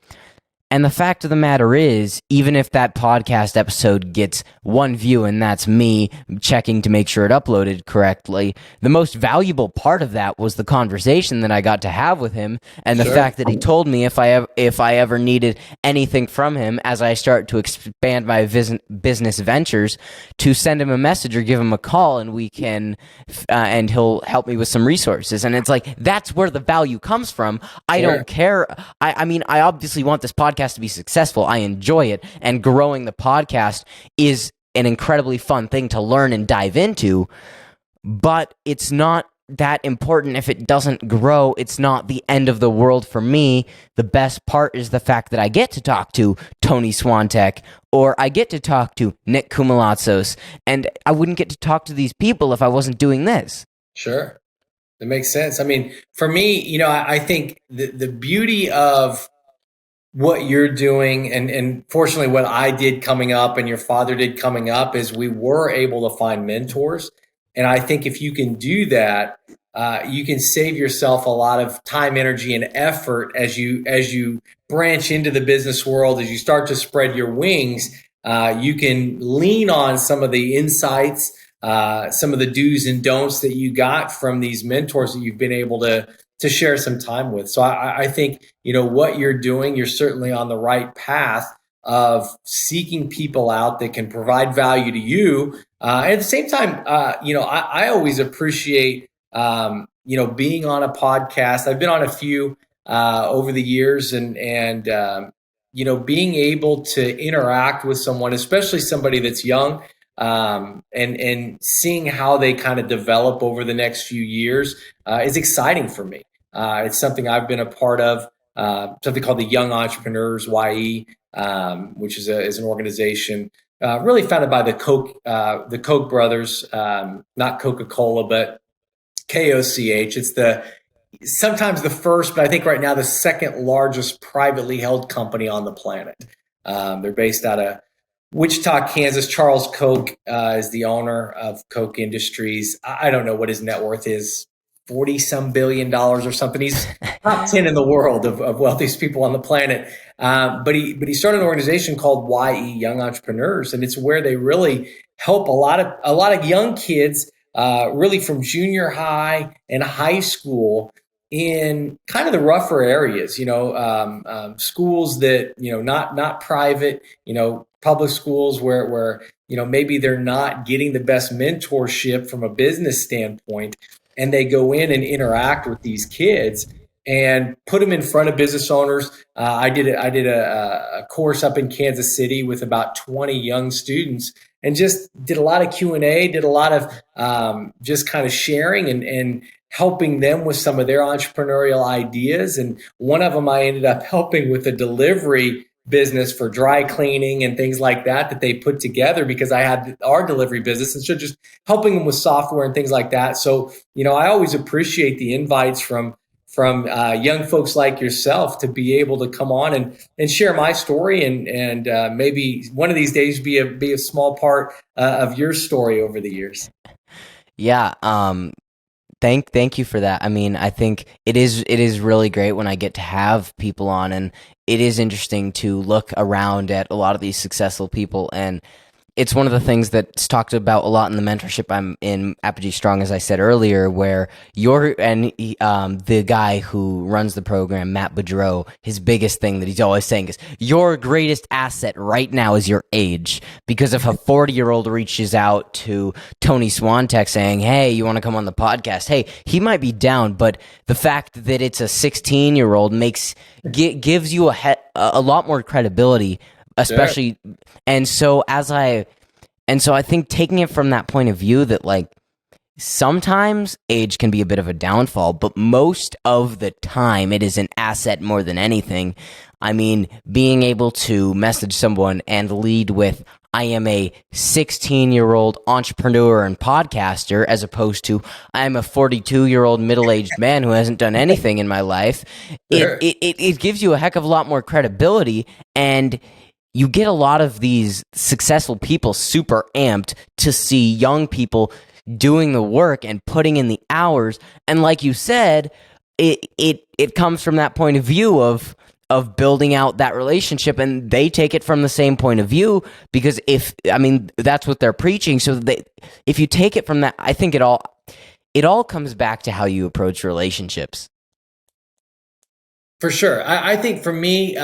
Speaker 1: And the fact of the matter is, even if that podcast episode gets one view and that's me checking to make sure it uploaded correctly, the most valuable part of that was the conversation that I got to have with him, and the
Speaker 2: Sure.
Speaker 1: fact that he told me if I ever needed anything from him as I start to expand my business ventures, to send him a message or give him a call, and we can and he'll help me with some resources. And it's like, that's where the value comes from. I
Speaker 2: Sure.
Speaker 1: don't care. I mean, I obviously want this podcast to be successful. I enjoy it, and growing the podcast is an incredibly fun thing to learn and dive into, but it's not that important if it doesn't grow. It's not the end of the world for me. The best part is the fact that I get to talk to Tony Swantek, or I get to talk to Nick Kumalatzos, and I wouldn't get to talk to these people if I wasn't doing this.
Speaker 2: Sure. That makes sense. I mean, for me, I think the beauty of what you're doing, and fortunately what I did coming up and your father did coming up, is we were able to find mentors. And I think if you can do that, you can save yourself a lot of time, energy, and effort as you branch into the business world. As you start to spread your wings, you can lean on some of the insights, some of the do's and don'ts that you got from these mentors that you've been able to share some time with. So I think, what you're doing, you're certainly on the right path of seeking people out that can provide value to you. And at the same time, I always appreciate, being on a podcast. I've been on a few over the years, and being able to interact with someone, especially somebody that's young, and seeing how they kind of develop over the next few years is exciting for me. It's something I've been a part of, something called the Young Entrepreneurs YE, which is an organization really founded by the Koch brothers, not Coca-Cola, but KOCH. It's sometimes the first, but I think right now the second largest privately held company on the planet. They're based out of Wichita, Kansas. Charles Koch is the owner of Koch Industries. I don't know what his net worth is, 40-some billion dollars or something. He's top 10 in the world of wealthiest people on the planet. But he started an organization called YE, Young Entrepreneurs, and it's where they really help a lot of young kids, really from junior high and high school, in kind of the rougher areas, schools that, not private, public schools where maybe they're not getting the best mentorship from a business standpoint, and they go in and interact with these kids and put them in front of business owners. I did a course up in Kansas City with about 20 young students, and just did a lot of Q&A, did a lot of just kind of sharing and helping them with some of their entrepreneurial ideas. And one of them I ended up helping with a delivery business for dry cleaning and things like that they put together, because I had our delivery business, and so just helping them with software and things like that. So, I always appreciate the invites from young folks like yourself to be able to come on and share my story, and maybe one of these days be a small part of your story over the years.
Speaker 1: Yeah. Thank you for that. I mean, I think it is really great when I get to have people on, and it is interesting to look around at a lot of these successful people, and it's one of the things that's talked about a lot in the mentorship I'm in Apogee Strong, as I said earlier, where the guy who runs the program, Matt Boudreau, his biggest thing that he's always saying is your greatest asset right now is your age. Because if a 40-year-old reaches out to Tony Swantek saying, hey, you want to come on the podcast? Hey, he might be down, but the fact that it's a 16-year-old gives you a lot more credibility, especially. Sure. And so I think taking it from that point of view that like sometimes age can be a bit of a downfall, but most of the time it is an asset more than anything. I mean, being able to message someone and lead with, I am a 16-year-old entrepreneur and podcaster, as opposed to I'm a 42-year-old middle-aged man who hasn't done anything in my life. Sure. It gives you a heck of a lot more credibility, and you get a lot of these successful people super amped to see young people doing the work and putting in the hours. And like you said, it comes from that point of view of building out that relationship, and they take it from the same point of view, because that's what they're preaching. So if you take it from that, I think it all comes back to how you approach relationships.
Speaker 2: For sure. I think for me,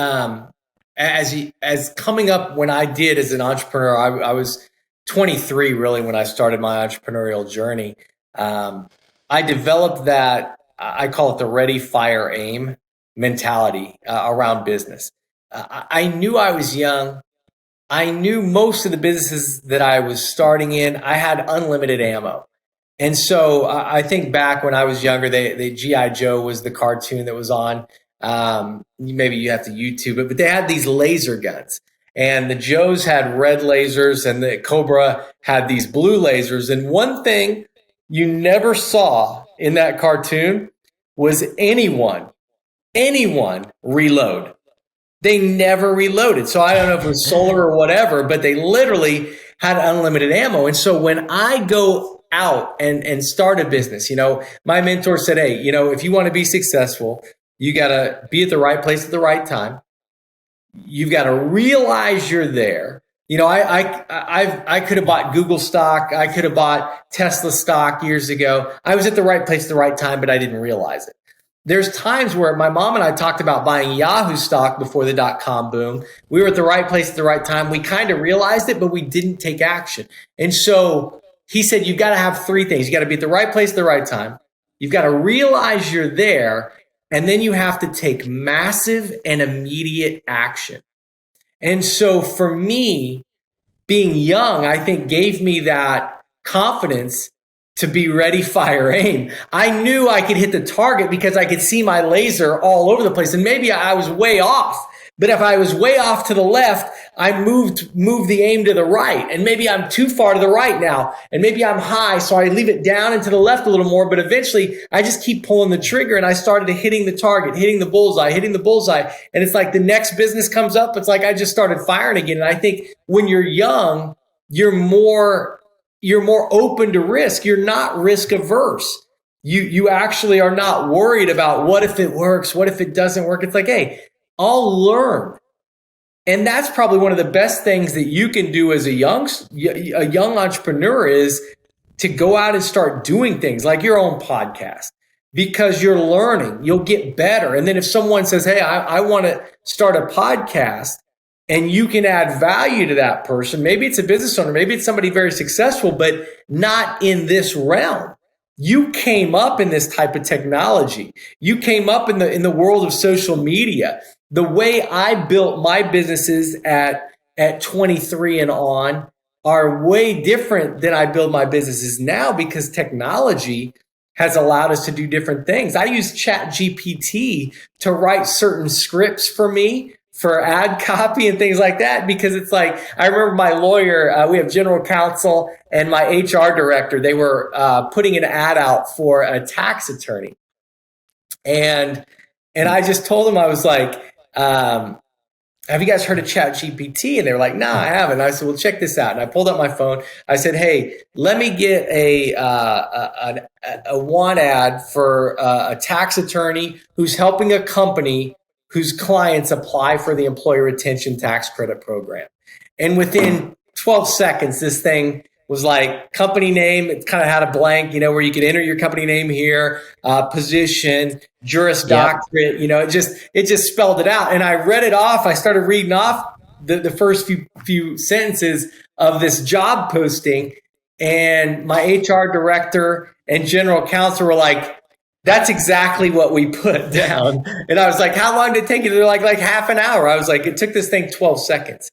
Speaker 2: as coming up when I did as an entrepreneur, I was 23 really when I started my entrepreneurial journey. I developed that, I call it the ready, fire, aim mentality around business. I knew I was young. I knew most of the businesses that I was starting in, I had unlimited ammo. And so I think back when I was younger, the G.I. Joe was the cartoon that was on. Maybe you have to YouTube it, but they had these laser guns, and the Joes had red lasers and the Cobra had these blue lasers. And one thing you never saw in that cartoon was anyone reload. They never reloaded. So I don't know if it was solar or whatever, but they literally had unlimited ammo. And so when I go out and start a business, my mentor said, hey, if you want to be successful, you got to be at the right place at the right time. You've got to realize you're there. I could have bought Google stock. I could have bought Tesla stock years ago. I was at the right place at the right time, but I didn't realize it. There's times where my mom and I talked about buying Yahoo stock before the .com boom. We were at the right place at the right time. We kind of realized it, but we didn't take action. And so he said, you've got to have three things. You got to be at the right place at the right time. You've got to realize you're there. And then you have to take massive and immediate action. And so for me, being young, I think gave me that confidence to be ready, fire, aim. I knew I could hit the target because I could see my laser all over the place. And maybe I was way off. But if I was way off to the left, I moved the aim to the right. And maybe I'm too far to the right now. And maybe I'm high, so I leave it down and to the left a little more. But eventually, I just keep pulling the trigger, and I started hitting the target, hitting the bullseye. And it's like the next business comes up. It's like I just started firing again. And I think when you're young, you're more open to risk. You're not risk averse. You actually are not worried about what if it works, what if it doesn't work. It's like, hey, I'll learn. And that's probably one of the best things that you can do as a young entrepreneur is to go out and start doing things like your own podcast, because you're learning, you'll get better. And then if someone says, hey, I want to start a podcast, and you can add value to that person, maybe it's a business owner, maybe it's somebody very successful, but not in this realm. You came up in this type of technology. You came up in the world of social media. The way I built my businesses at 23 and on are way different than I build my businesses now, because technology has allowed us to do different things. I use ChatGPT to write certain scripts for me for ad copy and things like that, because it's like, I remember my lawyer, we have general counsel, and my HR director, they were putting an ad out for a tax attorney. And I just told them, I was like, have you guys heard of ChatGPT? And they were like, nah, I haven't. And I said, well, check this out. And I pulled up my phone. I said, hey, let me get a want ad for a tax attorney who's helping a company whose clients apply for the employee retention tax credit program. And within 12 seconds, this thing was like company name. It kind of had a blank, where you could enter your company name here, position, Juris Doctorate. It just spelled it out. And I read it off. I started reading off the first few sentences of this job posting, and my HR director and general counsel were like, "That's exactly what we put down." And I was like, "How long did it take you?" They're like half an hour. I was like, "It took this thing 12 seconds."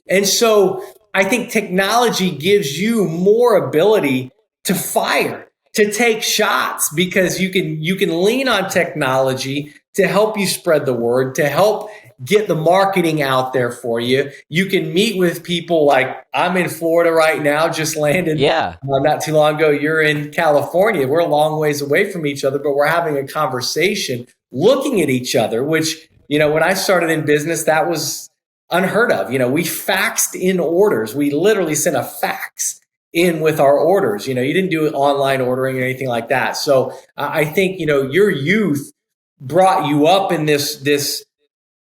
Speaker 2: And so I think technology gives you more ability to fire, to take shots, because you can lean on technology to help you spread the word, to help get the marketing out there for you. You can meet with people. Like, I'm in Florida right now, just landed not too long ago. You're in California. We're a long ways away from each other, but we're having a conversation, looking at each other, which, when I started in business, that was unheard of. We faxed in orders. We literally sent a fax in with our orders. You didn't do online ordering or anything like that. So I think, your youth brought you up in this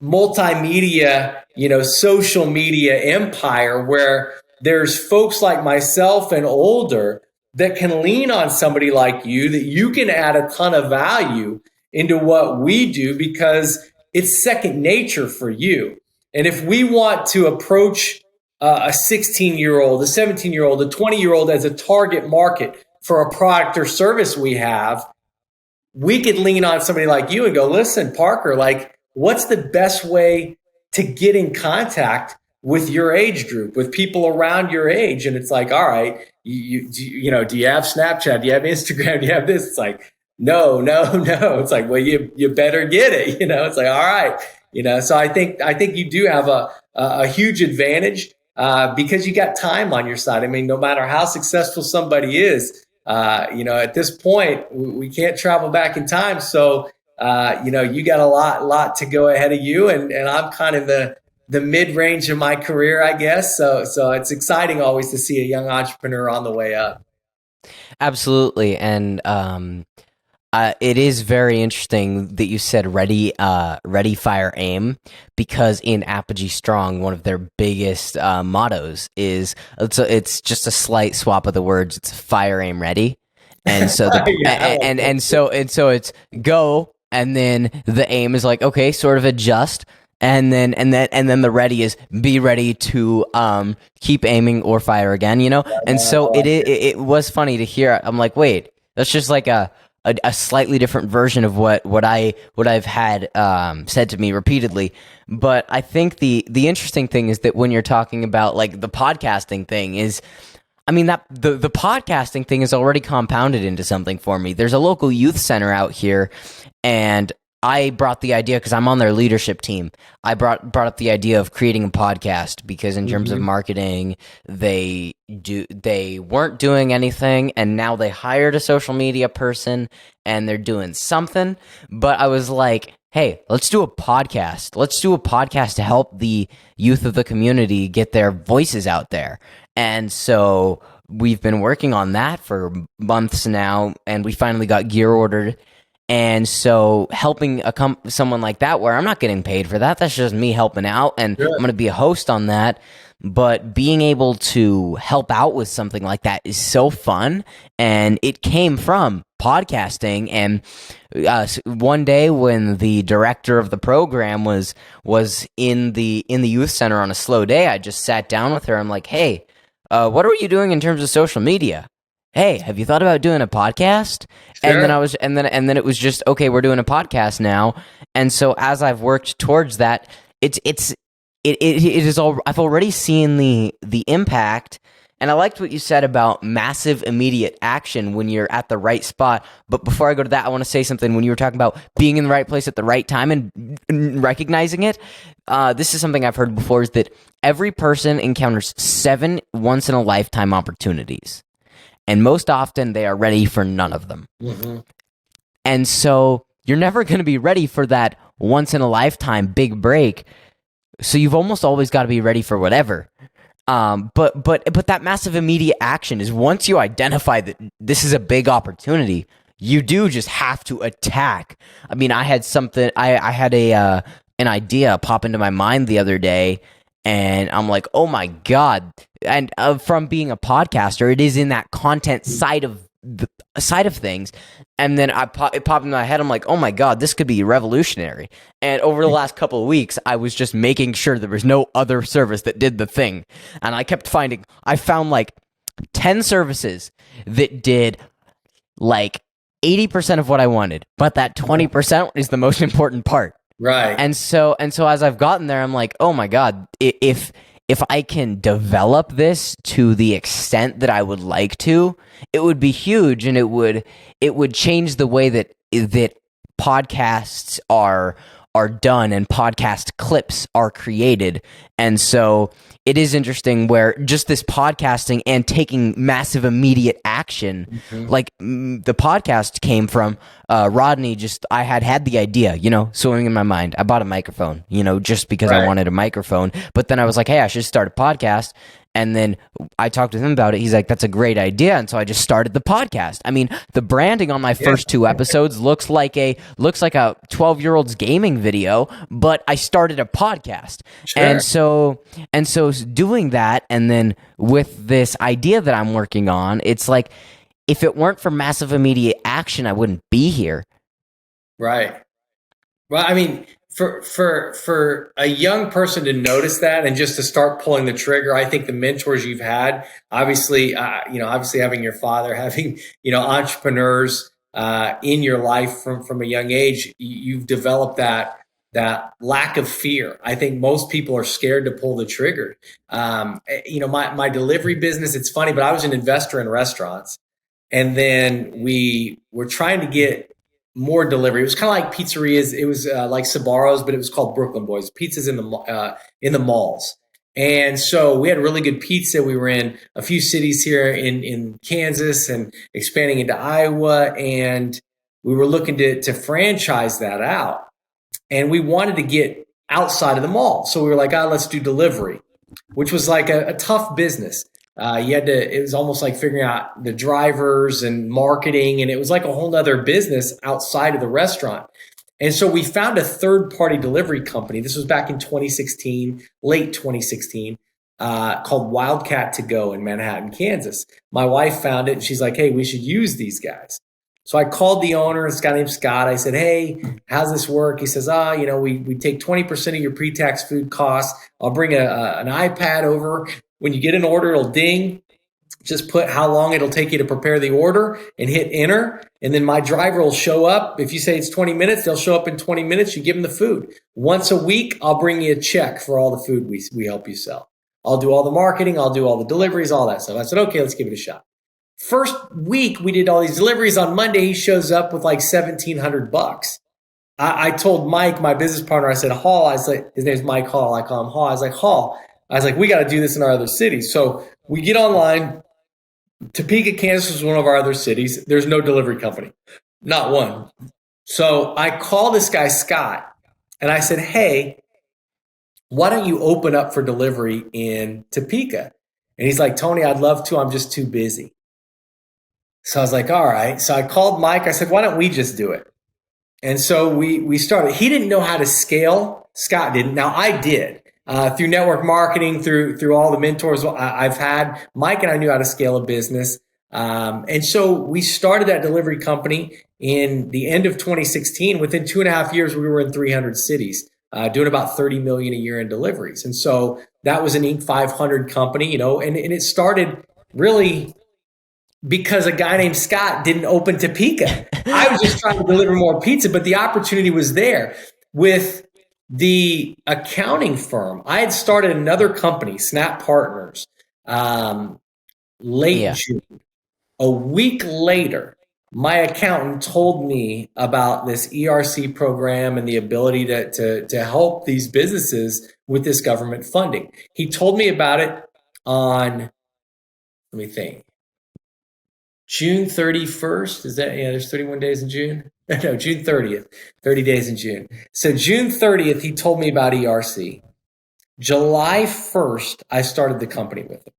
Speaker 2: multimedia, social media empire, where there's folks like myself and older that can lean on somebody like you, that you can add a ton of value into what we do, because it's second nature for you. And if we want to approach a 16-year-old, a 17-year-old, a 20-year-old as a target market for a product or service we have, we could lean on somebody like you and go, "Listen, Parker, what's the best way to get in contact with your age group, with people around your age?" And it's like, "All right, do you have Snapchat? Do you have Instagram? Do you have this?" It's like, no. It's like, well, you better get it. It's like, all right. So I think you do have a huge advantage because you got time on your side. I mean, no matter how successful somebody is, at this point, we can't travel back in time. So, you got a lot to go ahead of you, and I'm kind of the mid-range of my career, I guess. So it's exciting always to see a young entrepreneur on the way up.
Speaker 1: Absolutely. And it is very interesting that you said ready, fire, aim, because in Apogee Strong, one of their biggest mottos is it's just a slight swap of the words. It's fire, aim, ready, and so so it's go, and then the aim is like, okay, sort of adjust, and then the ready is be ready to keep aiming or fire again, And so it was funny to hear. I'm like, wait, that's just like a slightly different version of what I've had said to me repeatedly. But I think the interesting thing is that when you're talking about like the podcasting thing is, I mean, that the podcasting thing is already compounded into something for me. There's a local youth center out here, and I brought the idea because I'm on their leadership team. I brought up the idea of creating a podcast because in terms of marketing, they weren't doing anything, and now they hired a social media person and they're doing something. But I was like, hey, let's do a podcast. Let's do a podcast to help the youth of the community get their voices out there. And so we've been working on that for months now, and we finally got gear ordered. And so helping someone like that, where I'm not getting paid for that, that's just me helping out, and I'm going to be a host on that. But being able to help out with something like that is so fun, and it came from podcasting. And one day when the director of the program was in the youth center on a slow day, I just sat down with her. I'm like, hey, what are you doing in terms of social media? Hey, have you thought about doing a podcast? Sure. And then it was just, okay, we're doing a podcast now. And so as I've worked towards that, it is all, I've already seen the impact. And I liked what you said about massive immediate action when you're at the right spot. But before I go to that, I want to say something. When you were talking about being in the right place at the right time and recognizing it, this is something I've heard before, is that every person encounters 7 once-in-a-lifetime opportunities. And most often, they are ready for none of them. Mm-hmm. And so you're never going to be ready for that once-in-a-lifetime big break. So you've almost always got to be ready for whatever. But that massive immediate action is, once you identify that this is a big opportunity, you do just have to attack. I mean, I had an idea pop into my mind the other day, And I'm like, oh my God. And from being a podcaster, it is in that content side of things. And then it popped in my head. I'm like, oh my God, this could be revolutionary. And over the last couple of weeks, I was just making sure there was no other service that did the thing. And I found like 10 services that did like 80% of what I wanted, but that 20% is the most important part.
Speaker 2: Right.
Speaker 1: And so as I've gotten there, I'm like, oh my God, if I can develop this to the extent that I would like to, it would be huge, and it would change the way that podcasts are done and podcast clips are created. And so it is interesting where just this podcasting and taking massive immediate action, like the podcast came from Rodney. I had the idea, swimming in my mind. I bought a microphone, just because I wanted a microphone. But then I was like, hey, I should start a podcast. And then I talked with him about it. He's like, that's a great idea. And so I just started the podcast. I mean, the branding on my first 2 episodes looks like a 12-year-old's gaming video, but I started a podcast. Sure. And so doing that, and then with this idea that I'm working on, it's like, if it weren't for massive immediate action, I wouldn't be here.
Speaker 2: Right. Well, I mean, for a young person to notice that and just to start pulling the trigger, I think the mentors you've had, obviously having your father, having, entrepreneurs in your life from a young age, you've developed that lack of fear. I think most people are scared to pull the trigger. My delivery business, it's funny, but I was an investor in restaurants, and then we were trying to get more delivery. It was kind of like pizzerias. It was like Sbarro's, but it was called Brooklyn Boys. Pizzas in the malls. And so we had really good pizza. We were in a few cities here in Kansas and expanding into Iowa. And we were looking to franchise that out. And we wanted to get outside of the mall. So we were like, let's do delivery, which was like a tough business. It was almost like figuring out the drivers and marketing, and it was like a whole nother business outside of the restaurant. And so we found a third-party delivery company. This was back in 2016, late 2016, called Wildcat To Go in Manhattan, Kansas. My wife found it, and she's like, hey, we should use these guys. So I called the owner, this guy named Scott. I said, hey, how's this work? He says, we take 20% of your pre-tax food costs. I'll bring an iPad over. When you get an order, it'll ding. Just put how long it'll take you to prepare the order and hit enter. And then my driver will show up. If you say it's 20 minutes, they'll show up in 20 minutes. You give them the food. Once a week, I'll bring you a check for all the food we help you sell. I'll do all the marketing. I'll do all the deliveries, all that stuff. I said, okay, let's give it a shot. First week, we did all these deliveries. On Monday, he shows up with like $1,700. I told Mike, my business partner, I said, Hall, I was like, his name's Mike Hall. I call him Hall. I was like, Hall. I was like, we got to do this in our other cities. So we get online. Topeka, Kansas was one of our other cities. There's no delivery company, not one. So I call this guy, Scott, and I said, hey, why don't you open up for delivery in Topeka? And he's like, Tony, I'd love to. I'm just too busy. So I was like, all right. So I called Mike. I said, why don't we just do it? And so we started. He didn't know how to scale. Scott didn't. Now I did. Through network marketing, through all the mentors I've had, Mike and I knew how to scale a business. And so we started that delivery company in the end of 2016. Within 2.5 years, we were in 300 cities, doing about 30 million a year in deliveries. And so that was an Inc. 500 company, and it started really because a guy named Scott didn't open Topeka. I was just trying to deliver more pizza, but the opportunity was there. With the accounting firm, I had started another company, Snap Partners, late June. A week later, my accountant told me about this ERC program and the ability to help these businesses with this government funding. He told me about it on, let me think, June 31st. Is that, there's 31 days in June? No, June 30th, 30 days in June. So June 30th, he told me about ERC. July 1st, I started the company with him.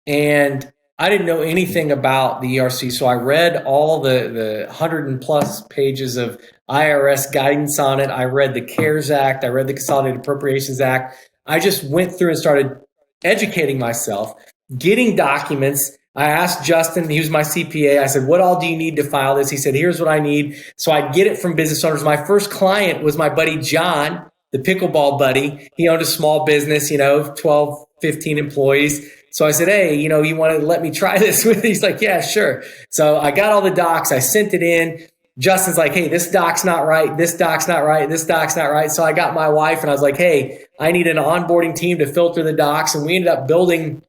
Speaker 2: And I didn't know anything about the ERC, so I read all the 100 and plus pages of IRS guidance on it. I read the CARES Act. I read the Consolidated Appropriations Act. I just went through and started educating myself, getting documents. I asked Justin, he was my CPA. I said, what all do you need to file this? He said, here's what I need. So I get it from business owners. My first client was my buddy, John, the pickleball buddy. He owned a small business, 12, 15 employees. So I said, hey, you want to let me try this with? He's like, yeah, sure. So I got all the docs. I sent it in. Justin's like, hey, this doc's not right. This doc's not right. This doc's not right. So I got my wife and I was like, hey, I need an onboarding team to filter the docs. And we ended up building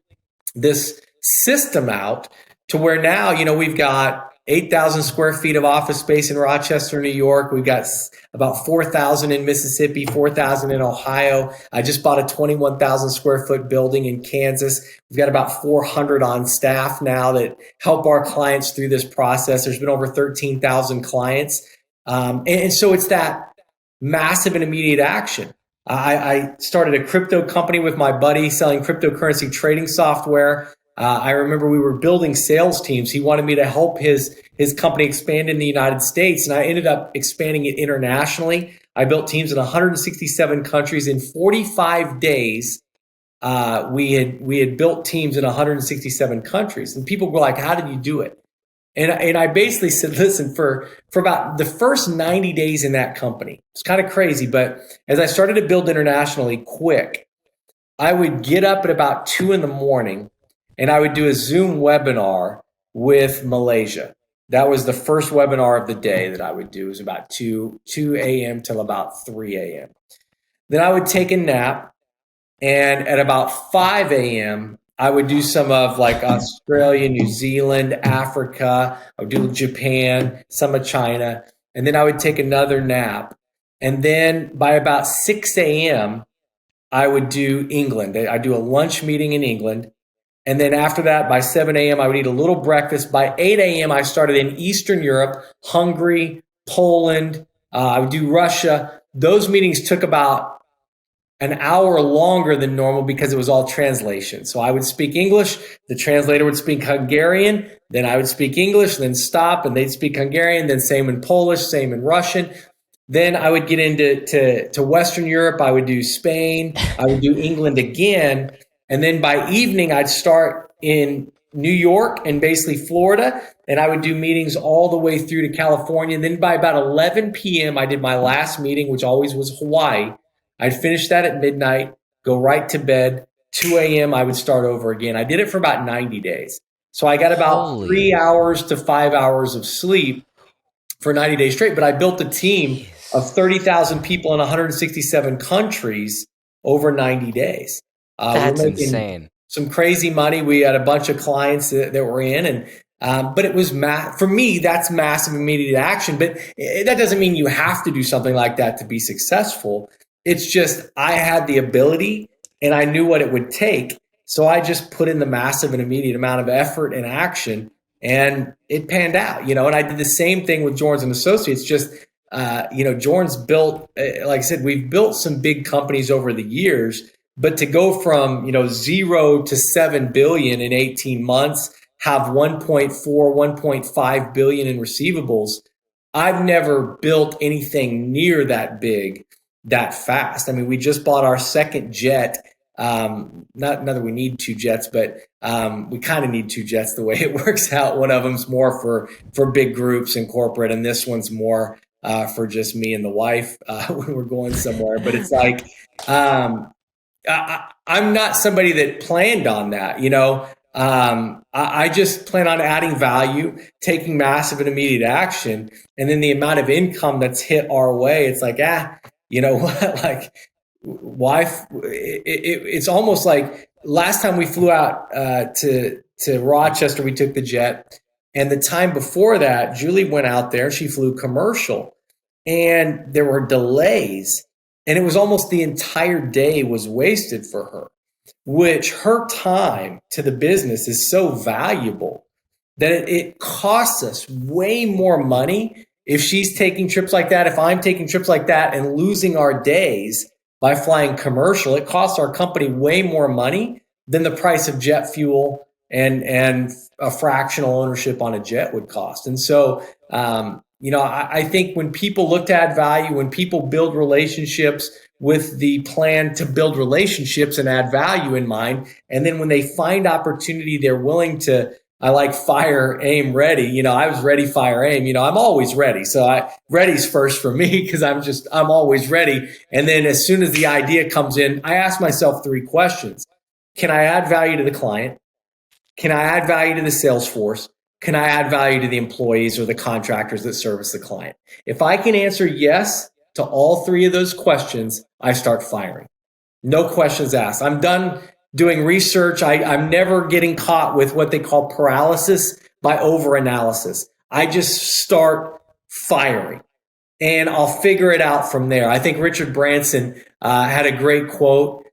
Speaker 2: this system out to where now, we've got 8,000 square feet of office space in Rochester, New York. We've got about 4,000 in Mississippi, 4,000 in Ohio. I just bought a 21,000 square foot building in Kansas. We've got about 400 on staff now that help our clients through this process. There's been over 13,000 clients. And so it's that massive and immediate action. I started a crypto company with my buddy selling cryptocurrency trading software. I remember we were building sales teams. He wanted me to help his company expand in the United States, and I ended up expanding it internationally. I built teams in 167 countries. In 45 days, we had built teams in 167 countries. And people were like, how did you do it? And I basically said, listen, for about the first 90 days in that company, it's kind of crazy, but as I started to build internationally quick, I would get up at about 2 a.m. and I would do a Zoom webinar with Malaysia. That was the first webinar of the day that I would do. It was about 2 a.m. till about 3 a.m. Then I would take a nap, and at about 5 a.m., I would do some of like Australia, New Zealand, Africa. I would do Japan, some of China. And then I would take another nap. And then by about 6 a.m., I would do England. I'd do a lunch meeting in England. And then after that, by 7 a.m., I would eat a little breakfast. By 8 a.m., I started in Eastern Europe, Hungary, Poland. I would do Russia. Those meetings took about an hour longer than normal because it was all translation. So I would speak English, the translator would speak Hungarian, then I would speak English, then stop, and they'd speak Hungarian, then same in Polish, same in Russian. Then I would get into Western Europe. I would do Spain. I would do England again. And then by evening, I'd start in New York and basically Florida, and I would do meetings all the way through to California. And then by about 11 p.m., I did my last meeting, which always was Hawaii. I'd finish that at midnight, go right to bed. 2 a.m., I would start over again. I did it for about 90 days. So I got about 3 hours to 5 hours of sleep for 90 days straight. But I built a team of 30,000 people in 167 countries over 90 days.
Speaker 1: That's insane.
Speaker 2: Some crazy money. We had a bunch of clients that were in, and but it was for me, that's massive immediate action. But that doesn't mean you have to do something like that to be successful. It's just I had the ability and I knew what it would take. So I just put in the massive and immediate amount of effort and action, and it panned out, And I did the same thing with Jorns and Associates. Just, Jorns built, like I said, we've built some big companies over the years, but to go from, 0 to 7 billion in 18 months, have 1.5 billion in receivables. I've never built anything near that big that fast. I mean, we just bought our second jet. Not that we need 2 jets, but we kind of need 2 jets the way it works out. One of them's more for big groups and corporate, and this one's more for just me and the wife when we're going somewhere. But it's like I'm not somebody that planned on that. I just plan on adding value, taking massive and immediate action, and then the amount of income that's hit our way. It's like, you know what? Like, why? It's almost like last time we flew out to Rochester, we took the jet. And the time before that, Julie went out there. She flew commercial, and there were delays. And it was almost the entire day was wasted for her, which her time to the business is so valuable that it costs us way more money if she's taking trips like that, if I'm taking trips like that and losing our days by flying commercial. It costs our company way more money than the price of jet fuel and a fractional ownership on a jet would cost. And so I think when people look to add value, when people build relationships with the plan to build relationships and add value in mind, and then when they find opportunity, they're willing to, I like fire, aim, ready. I was ready, fire, aim. I'm always ready. So ready's first for me because I'm always ready. And then as soon as the idea comes in, I ask myself 3 questions. Can I add value to the client? Can I add value to the sales force? Can I add value to the employees or the contractors that service the client? If I can answer yes to all 3 of those questions, I start firing. No questions asked. I'm done doing research. I'm never getting caught with what they call paralysis by overanalysis. I just start firing and I'll figure it out from there. I think Richard Branson had a great quote.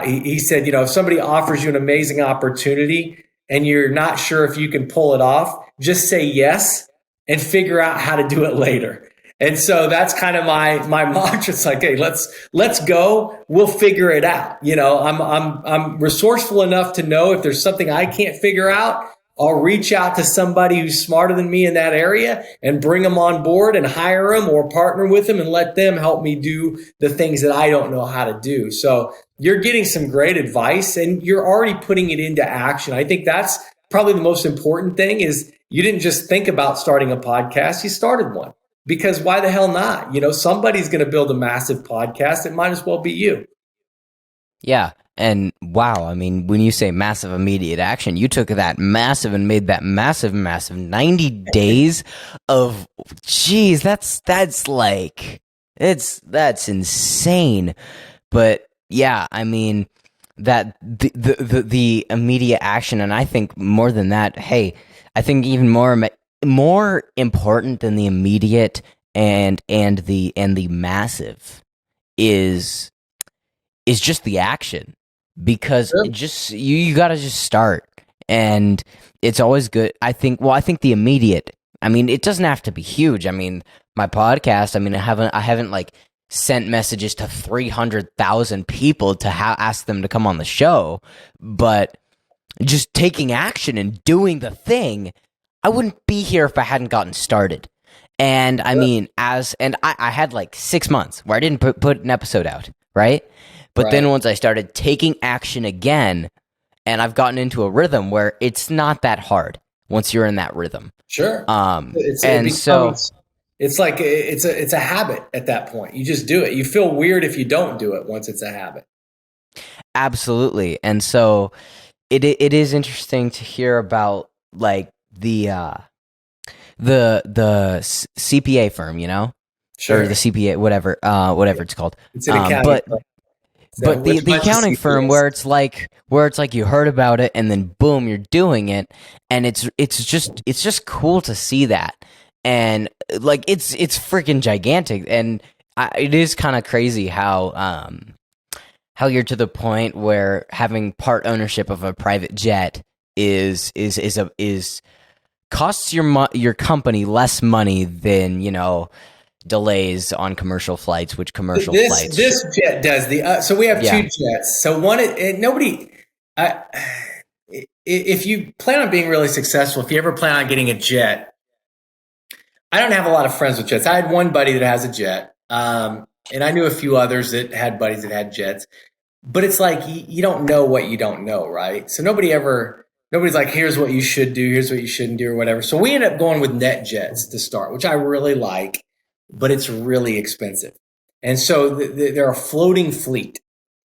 Speaker 2: He said, if somebody offers you an amazing opportunity and you're not sure if you can pull it off, just say yes and figure out how to do it later. And so that's kind of my mantra. It's like, hey, let's go. We'll figure it out. I'm resourceful enough to know if there's something I can't figure out, I'll reach out to somebody who's smarter than me in that area and bring them on board and hire them or partner with them and let them help me do the things that I don't know how to do. So you're getting some great advice and you're already putting it into action. I think that's probably the most important thing is you didn't just think about starting a podcast, you started one. Because why the hell not? Somebody's going to build a massive podcast. It might as well be you.
Speaker 1: Yeah. And wow, I mean, when you say massive immediate action, you took that massive and made that massive 90 days of, geez, that's insane. But yeah, I mean, that the immediate action, and I think more than that, hey, I think even more important than the immediate and the massive is just the action, because
Speaker 2: Sure.
Speaker 1: it just you got to just start, and it's always good. I think the immediate, I mean, it doesn't have to be huge. I mean, my podcast, I mean, I haven't like sent messages to 300,000 people to ask them to come on the show, but just taking action and doing the thing, I wouldn't be here if I hadn't gotten started. And I mean, I had like 6 months where I didn't put an episode out, right? But then once I started taking action again, and I've gotten into a rhythm where it's not that hard once you're in that rhythm.
Speaker 2: Sure. It's like it's a habit at that point. You just do it. You feel weird if you don't do it once it's a habit.
Speaker 1: Absolutely. And so it is interesting to hear about like the CPA firm,
Speaker 2: Sure.
Speaker 1: or the CPA, whatever it's called.
Speaker 2: It's an accounting firm.
Speaker 1: But the accounting firm where it's like you heard about it and then boom, you're doing it, and it's just cool to see that, and like it's freaking gigantic, and it is kind of crazy how you're to the point where having part ownership of a private jet is costs your company less money than delays on commercial flights, which flights.
Speaker 2: This jet does so we have 2 jets. So one, if you plan on being really successful, if you ever plan on getting a jet, I don't have a lot of friends with jets. I had one buddy that has a jet, and I knew a few others that had buddies that had jets. But it's like you don't know what you don't know, right? So nobody's like, here's what you should do, here's what you shouldn't do, or whatever. So we ended up going with net jets to start, which I really like. But it's really expensive. And so they're a floating fleet.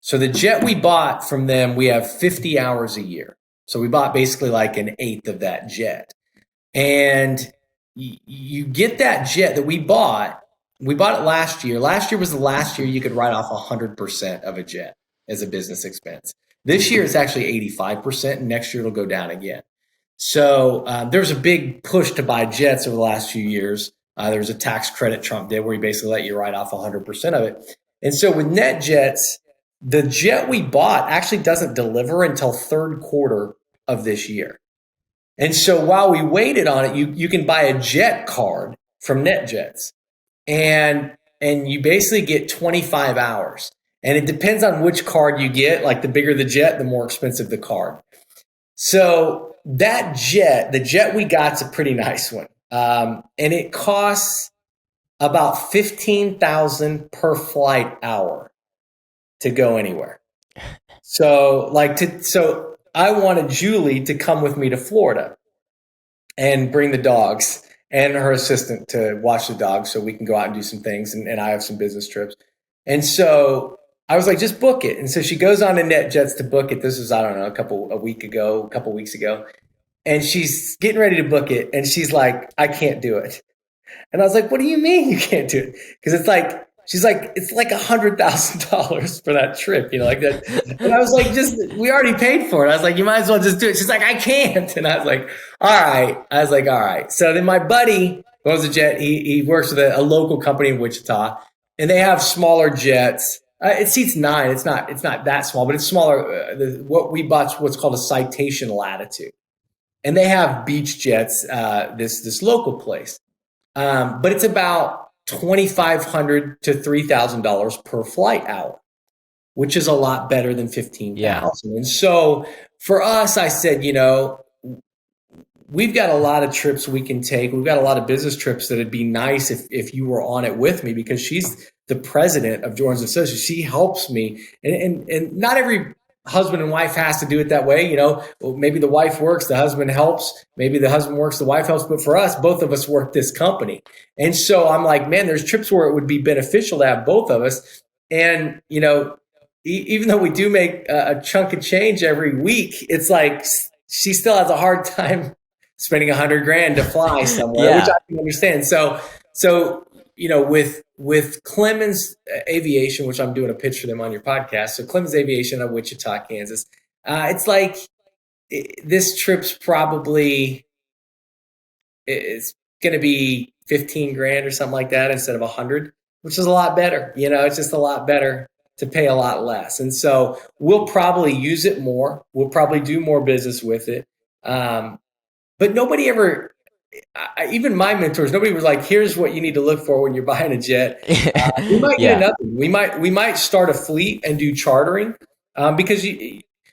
Speaker 2: So the jet we bought from them, we have 50 hours a year. So we bought basically like an eighth of that jet. And you get that jet that we bought it last year. Last year was the last year you could write off 100% of a jet as a business expense. This year it's actually 85%, and next year it'll go down again. So there's a big push to buy jets over the last few years. There was a tax credit Trump did where he basically let you write off 100% of it. And so with NetJets, the jet we bought actually doesn't deliver until third quarter of this year. And so while we waited on it, you can buy a jet card from NetJets, and you basically get 25 hours. And it depends on which card you get. Like the bigger the jet, the more expensive the card. So that jet, the jet we got, is a pretty nice one. and it costs about $15,000 per flight hour to go anywhere. So I wanted Julie to come with me to Florida and bring the dogs and her assistant to watch the dogs so we can go out and do some things. And I have some business trips. And so I was like, just book it. And so she goes on to NetJets to book it. This was, I don't know, a couple weeks ago. And she's getting ready to book it. And she's like, I can't do it. And I was like, what do you mean you can't do it? Because she's like, it's like $100,000 for that trip, like that. And I was like, we already paid for it. I was like, you might as well just do it. She's like, I can't. And I was like, all right. So then my buddy owns a jet. He works with a local company in Wichita, and they have smaller jets. It seats 9. It's not that small, but it's smaller. What we bought, what's called a Citation Latitude, and they have beach jets. This local place, but it's about $2,500 to $3,000 per flight hour, which is a lot better than $15,000. Yeah. And so for us, I said, we've got a lot of trips we can take. We've got a lot of business trips that it'd be nice if you were on it with me, because she's the president of Jorns Associates. She helps me, and not every husband and wife has to do it that way. Maybe the wife works, the husband helps. Maybe the husband works, the wife helps. But for us, both of us work this company. And so I'm like, man, there's trips where it would be beneficial to have both of us. And, even though we do make a chunk of change every week, it's like she still has a hard time spending $100,000 to fly somewhere, which I can understand. So with Clemens Aviation, which I'm doing a pitch for them on your podcast. So Clemens Aviation of Wichita, Kansas. It's like this trip's probably it's going to be $15,000 or something like that instead of $100,000, which is a lot better. It's just a lot better to pay a lot less. And so we'll probably use it more. We'll probably do more business with it. But nobody ever, even my mentors, nobody was like, here's what you need to look for when you're buying a jet. We might get nothing. We might start a fleet and do chartering, because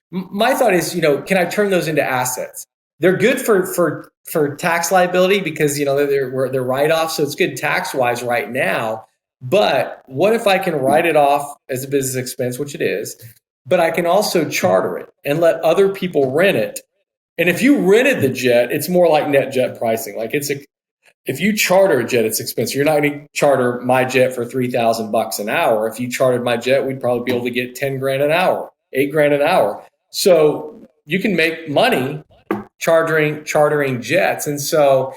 Speaker 2: my thought is, can I turn those into assets? They're good for tax liability because, they're write-offs. So it's good tax-wise right now. But what if I can write it off as a business expense, which it is, but I can also charter it and let other people rent it. And if you rented the jet, it's more like net jet pricing. Like if you charter a jet, it's expensive. You're not going to charter my jet for $3,000 an hour. If you chartered my jet, we'd probably be able to get $10,000 an hour, $8,000 an hour. So you can make money chartering jets. And so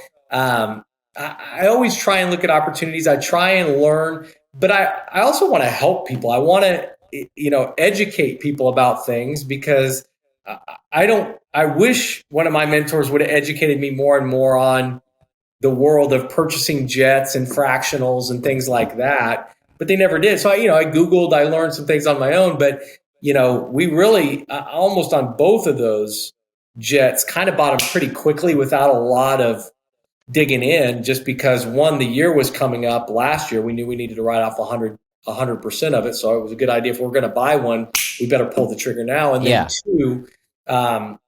Speaker 2: I always try and look at opportunities. I try and learn, but I also want to help people. I want to educate people about things, because I wish one of my mentors would have educated me more and more on the world of purchasing jets and fractionals and things like that, but they never did. So I Googled, I learned some things on my own, but we really almost on both of those jets kind of bought them pretty quickly without a lot of digging in, just because one, the year was coming up last year. We knew we needed to write off 100% of it. So it was a good idea. If we're going to buy one, we better pull the trigger now. And then two, I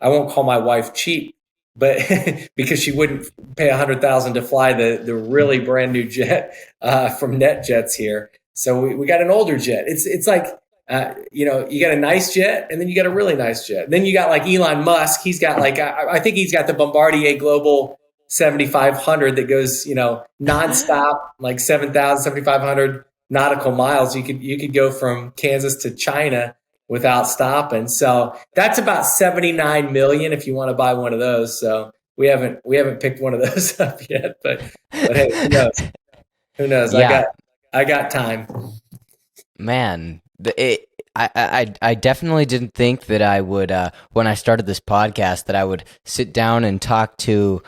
Speaker 2: won't call my wife cheap, but because she wouldn't pay $100,000 to fly the really brand new jet from NetJets here. So we got an older jet. It's like, you got a nice jet, and then you got a really nice jet. Then you got like Elon Musk. He's got I think he's got the Bombardier Global 7500 that goes, nonstop, like 7,500 nautical miles. You could go from Kansas to China without stopping. So that's about $79 million if you want to buy one of those. So we haven't picked one of those up yet, but hey, who knows? Who knows? Yeah. I got time.
Speaker 1: Man, I definitely didn't think that I would when I started this podcast that I would sit down and talk to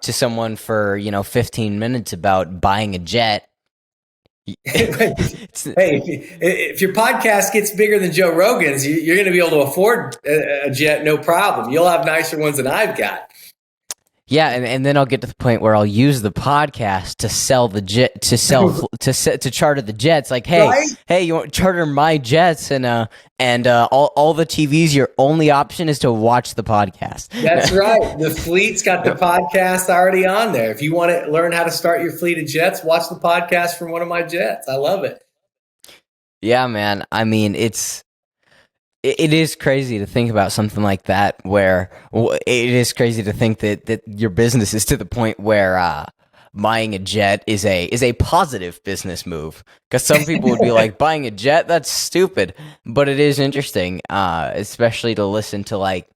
Speaker 1: someone for 15 minutes about buying a jet.
Speaker 2: Hey, if your podcast gets bigger than Joe Rogan's, you're going to be able to afford a jet, no problem. You'll have nicer ones than I've got.
Speaker 1: Yeah, and then I'll get to the point where I'll use the podcast to sell the jet, to charter the jets. Like,
Speaker 2: Right?
Speaker 1: hey, you want to charter my jets, and all the TVs. Your only option is to watch the podcast.
Speaker 2: That's right. The fleet's got the podcast already on there. If you want to learn how to start your fleet of jets, watch the podcast from one of my jets. I love it.
Speaker 1: Yeah, man. I mean, it is crazy to think about something like that, where it is crazy to think that your business is to the point where buying a jet is a positive business move. Because some people would be like, buying a jet, that's stupid. But it is interesting, especially to listen to, like,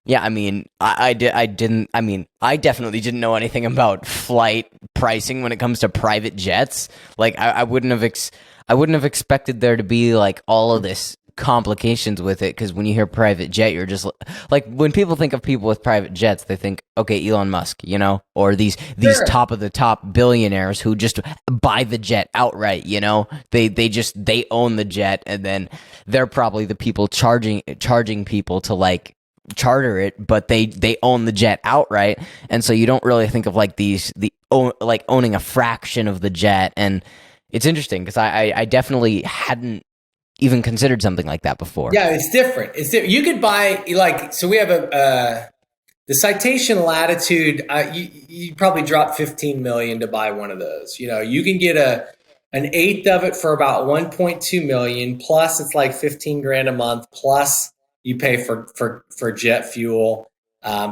Speaker 1: yeah, I mean, I definitely didn't know anything about flight pricing when it comes to private jets. Like, I wouldn't have expected there to be like all of this complications with it, because when you hear private jet, you're just like, when people think of people with private jets, they think, okay, Elon Musk, or these
Speaker 2: Sure.
Speaker 1: top of the top billionaires who just buy the jet outright. They own the jet, and then they're probably the people charging people to like charter it, but they own the jet outright, and so you don't really think of like like owning a fraction of the jet. And it's interesting because I definitely hadn't even considered something like that before.
Speaker 2: Yeah, it's different. You could buy, like, so we have the Citation Latitude. You probably drop 15 million to buy one of those. You can get an eighth of it for about 1.2 million. Plus, it's like 15 grand a month. Plus, you pay for jet fuel,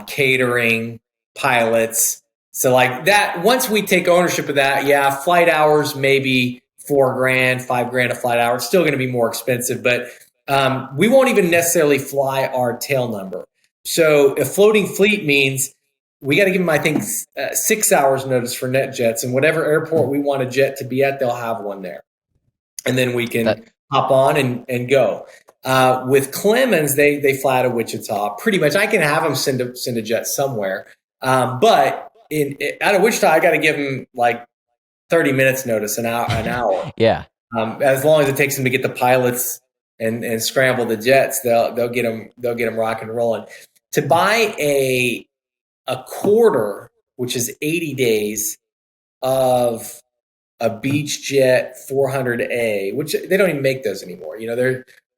Speaker 2: catering, pilots. So like that. Once we take ownership of that, yeah, flight hours maybe $4 grand, $5 grand a flight hour. It's still going to be more expensive, but we won't even necessarily fly our tail number. So a floating fleet means we got to give them, I think, 6 hours notice for net jets, and whatever airport we want a jet to be at, they'll have one there. And then we can hop on and go. With Clemens, they fly to Wichita. Pretty much, I can have them send a jet somewhere. But out of Wichita, I got to give them like 30 minutes notice, an hour.
Speaker 1: Yeah.
Speaker 2: As long as it takes them to get the pilots and scramble the jets, they'll get them rock and rolling. To buy a quarter, which is 80 days of a Beach Jet 400A, which they don't even make those anymore.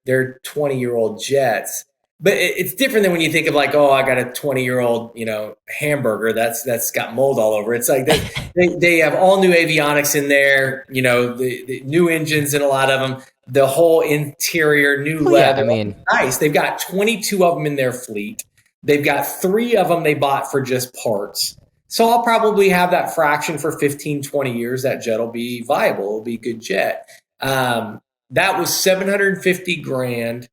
Speaker 2: They're 20-year-old jets. But it's different than when you think of like, oh, I got a 20-year-old, hamburger that's got mold all over. It's like they have all new avionics in there, the new engines in a lot of them, the whole interior, new leather.
Speaker 1: Yeah, I mean,
Speaker 2: nice. They've got 22 of them in their fleet. They've got 3 of them they bought for just parts. So I'll probably have that fraction for 15, 20 years. That jet will be viable. It'll be a good jet. That was 750 grand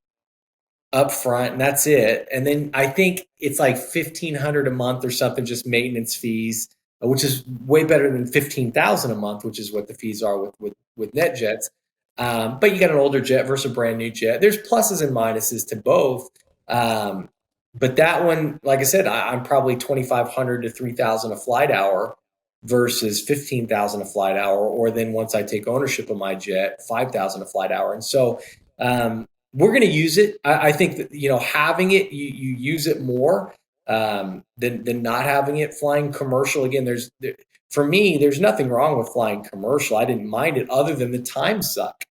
Speaker 2: up front, and that's it. And then I think it's like $1,500 a month or something, just maintenance fees, which is way better than $15,000 a month, which is what the fees are with net jets. But you got an older jet versus a brand new jet. There's pluses and minuses to both. But that one, like I said, I'm probably $2,500 to $3,000 a flight hour versus $15,000 a flight hour. Or then once I take ownership of my jet, $5,000 a flight hour. And so we're going to use it. I think that, having it, you use it more than not having it. Flying commercial, again, for me, there's nothing wrong with flying commercial. I didn't mind it other than the time suck.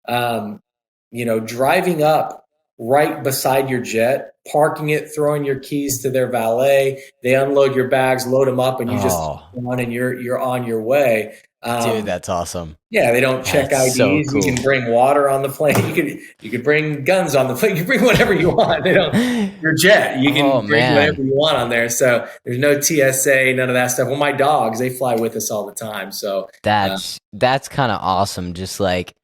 Speaker 2: Driving up right beside your jet, parking it, throwing your keys to their valet, they unload your bags, load them up, and you just on and you're on your way.
Speaker 1: Dude, that's awesome.
Speaker 2: Yeah, they don't check IDs.
Speaker 1: So cool.
Speaker 2: You can bring water on the plane. You could bring guns on the plane. You can bring whatever you want. They don't. Your jet. You can bring whatever you want on there. So there's no TSA, none of that stuff. Well, my dogs, they fly with us all the time. So
Speaker 1: that's kind of awesome. Just like,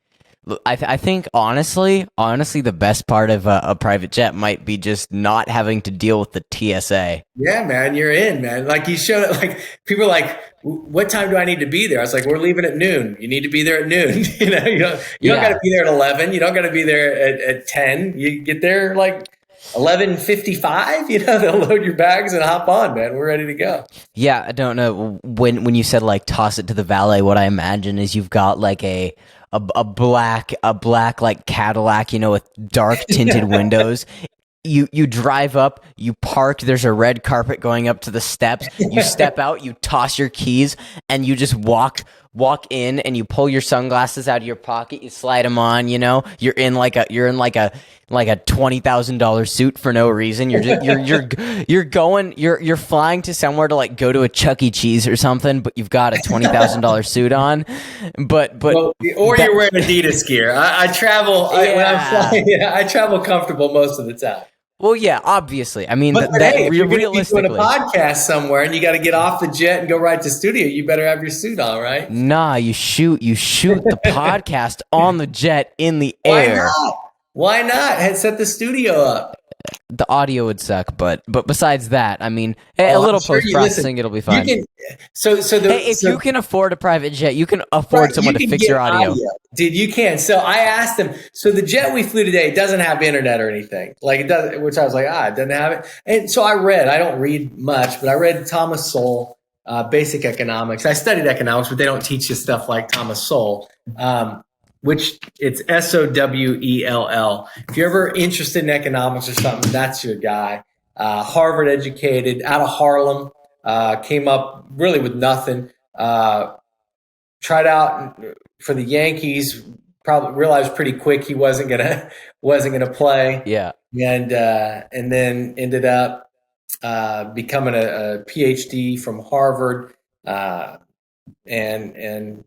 Speaker 1: I think honestly, the best part of a private jet might be just not having to deal with the TSA.
Speaker 2: Yeah, man, you're in, man. Like you showed it. Like people are like, what time do I need to be there? I was like, we're leaving at noon. You need to be there at noon. You don't got to be there at 11. You don't got to be there at 10. You get there like 11:55. They'll load your bags and hop on, man. We're ready to go.
Speaker 1: Yeah, I don't know when you said like toss it to the valet. What I imagine is you've got like a black like Cadillac, with dark tinted windows. you drive up, you park, there's a red carpet going up to the steps, you step out, you toss your keys, and you just walk in, and you pull your sunglasses out of your pocket, you slide them on, you're in like a $20,000 suit for no reason. You're flying to somewhere to like go to a Chuck E. Cheese or something, but you've got a $20,000 suit on. But
Speaker 2: or you're wearing Adidas gear. I travel when I'm flying. Yeah, I travel comfortable most of the time.
Speaker 1: Well, yeah, obviously. I mean,
Speaker 2: but hey, if you're going to be doing a
Speaker 1: realistically,
Speaker 2: podcast somewhere and you got to get off the jet and go right to studio, you better have your suit on, right?
Speaker 1: Nah, you shoot the podcast on the jet in the air.
Speaker 2: Why not? Set the studio up.
Speaker 1: The audio would suck, but besides that, I mean, a little post-processing, it'll be fine. If you can afford a private jet, you can afford someone to fix your audio.
Speaker 2: Dude, you can. So I asked him, so the jet we flew today doesn't have internet or anything. Like it does, which I was like, it doesn't have it. And so I don't read much, but I read Thomas Sowell, Basic Economics. I studied economics, but they don't teach you stuff like Thomas Sowell. Which it's Sowell. If you're ever interested in economics or something, that's your guy. Harvard educated, out of Harlem, came up really with nothing. Tried out for the Yankees, probably realized pretty quick he wasn't gonna play.
Speaker 1: Yeah, and
Speaker 2: then ended up becoming a PhD from Harvard, and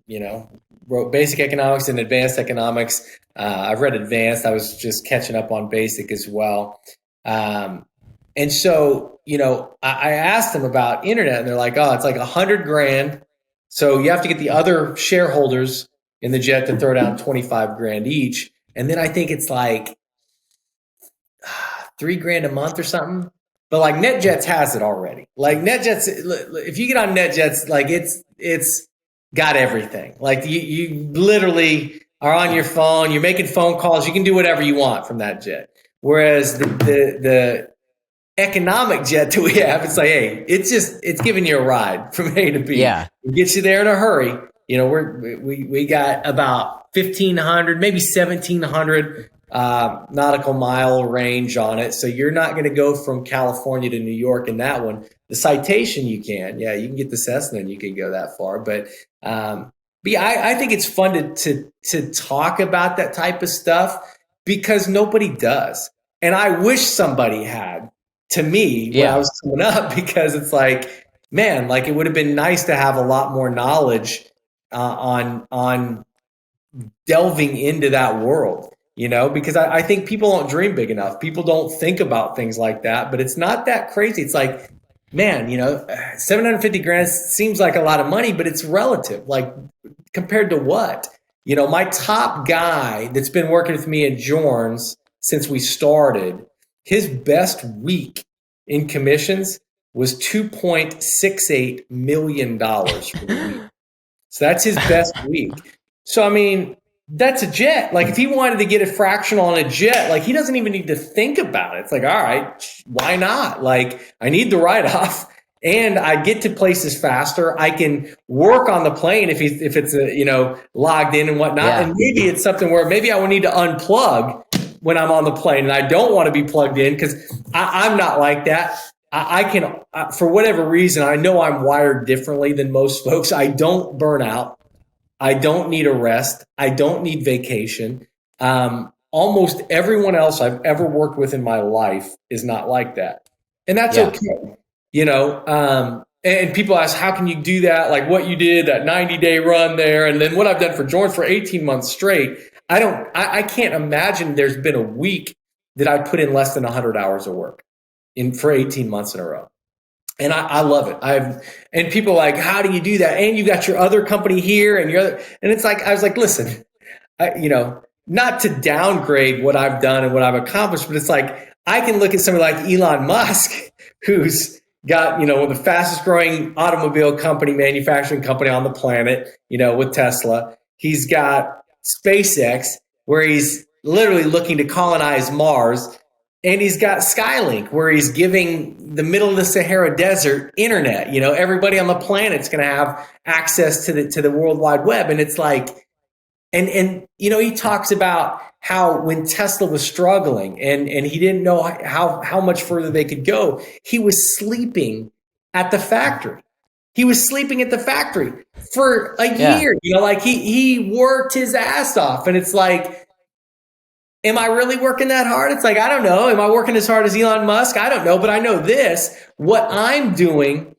Speaker 2: wrote Basic Economics and Advanced Economics. I've read Advanced. I was just catching up on Basic as well. And so, I asked them about internet, and they're like, it's like $100,000. So you have to get the other shareholders in the jet to throw down $25,000 each. And then I think it's like $3,000 a month or something. But like NetJets has it already. Like NetJets, if you get on NetJets, like it's got everything. Like you literally are on your phone, you're making phone calls, you can do whatever you want from that jet. Whereas the economic jet that we have, it's like, hey, it's giving you a ride from A to B.
Speaker 1: Yeah.
Speaker 2: It gets you there in a hurry. We got about 1,500, maybe 1,700 nautical mile range on it. So you're not going to go from California to New York in that one. The Citation you can. Yeah, you can get the Cessna and you can go that far. But I think it's fun to talk about that type of stuff because nobody does. And I wish somebody had, to me, when I was coming up, because it's like, man, like it would have been nice to have a lot more knowledge on delving into that world. Because I think people don't dream big enough. People don't think about things like that, but it's not that crazy. It's like, man, $750,000 seems like a lot of money, but it's relative. Like compared to what? My top guy that's been working with me at Jorns since we started, his best week in commissions was $2.68 million for the week. So that's his best week. So, I mean, that's a jet. Like if he wanted to get a fractional on a jet, like he doesn't even need to think about it. It's like, all right, why not? Like I need the write-off and I get to places faster. I can work on the plane if it's logged in and whatnot. Yeah. And maybe it's something where maybe I would need to unplug when I'm on the plane and I don't want to be plugged in because I'm not like that. I can, for whatever reason, I know I'm wired differently than most folks. I don't burn out. I don't need a rest. I don't need vacation. Almost everyone else I've ever worked with in my life is not like that. And that's okay. And people ask, how can you do that? Like what you did, that 90-day run there. And then what I've done for Jorns for 18 months straight. I can't imagine there's been a week that I put in less than 100 hours of work for 18 months in a row. And I love it. And people are like, how do you do that? And you got your other company here and and it's like, I was like, listen, not to downgrade what I've done and what I've accomplished, but it's like, I can look at somebody like Elon Musk, who's got, one of the fastest growing automobile manufacturing company on the planet, with Tesla. He's got SpaceX, where he's literally looking to colonize Mars. And he's got Skylink, where he's giving the middle of the Sahara Desert internet. Everybody on the planet's going to have access to the World Wide Web. And it's like, And he talks about how when Tesla was struggling and he didn't know how much further they could go, he was sleeping at the factory. He was sleeping at the factory for a year. Like he worked his ass off. And it's like, am I really working that hard? It's like, I don't know. Am I working as hard as Elon Musk? I don't know. But I know this. What I'm doing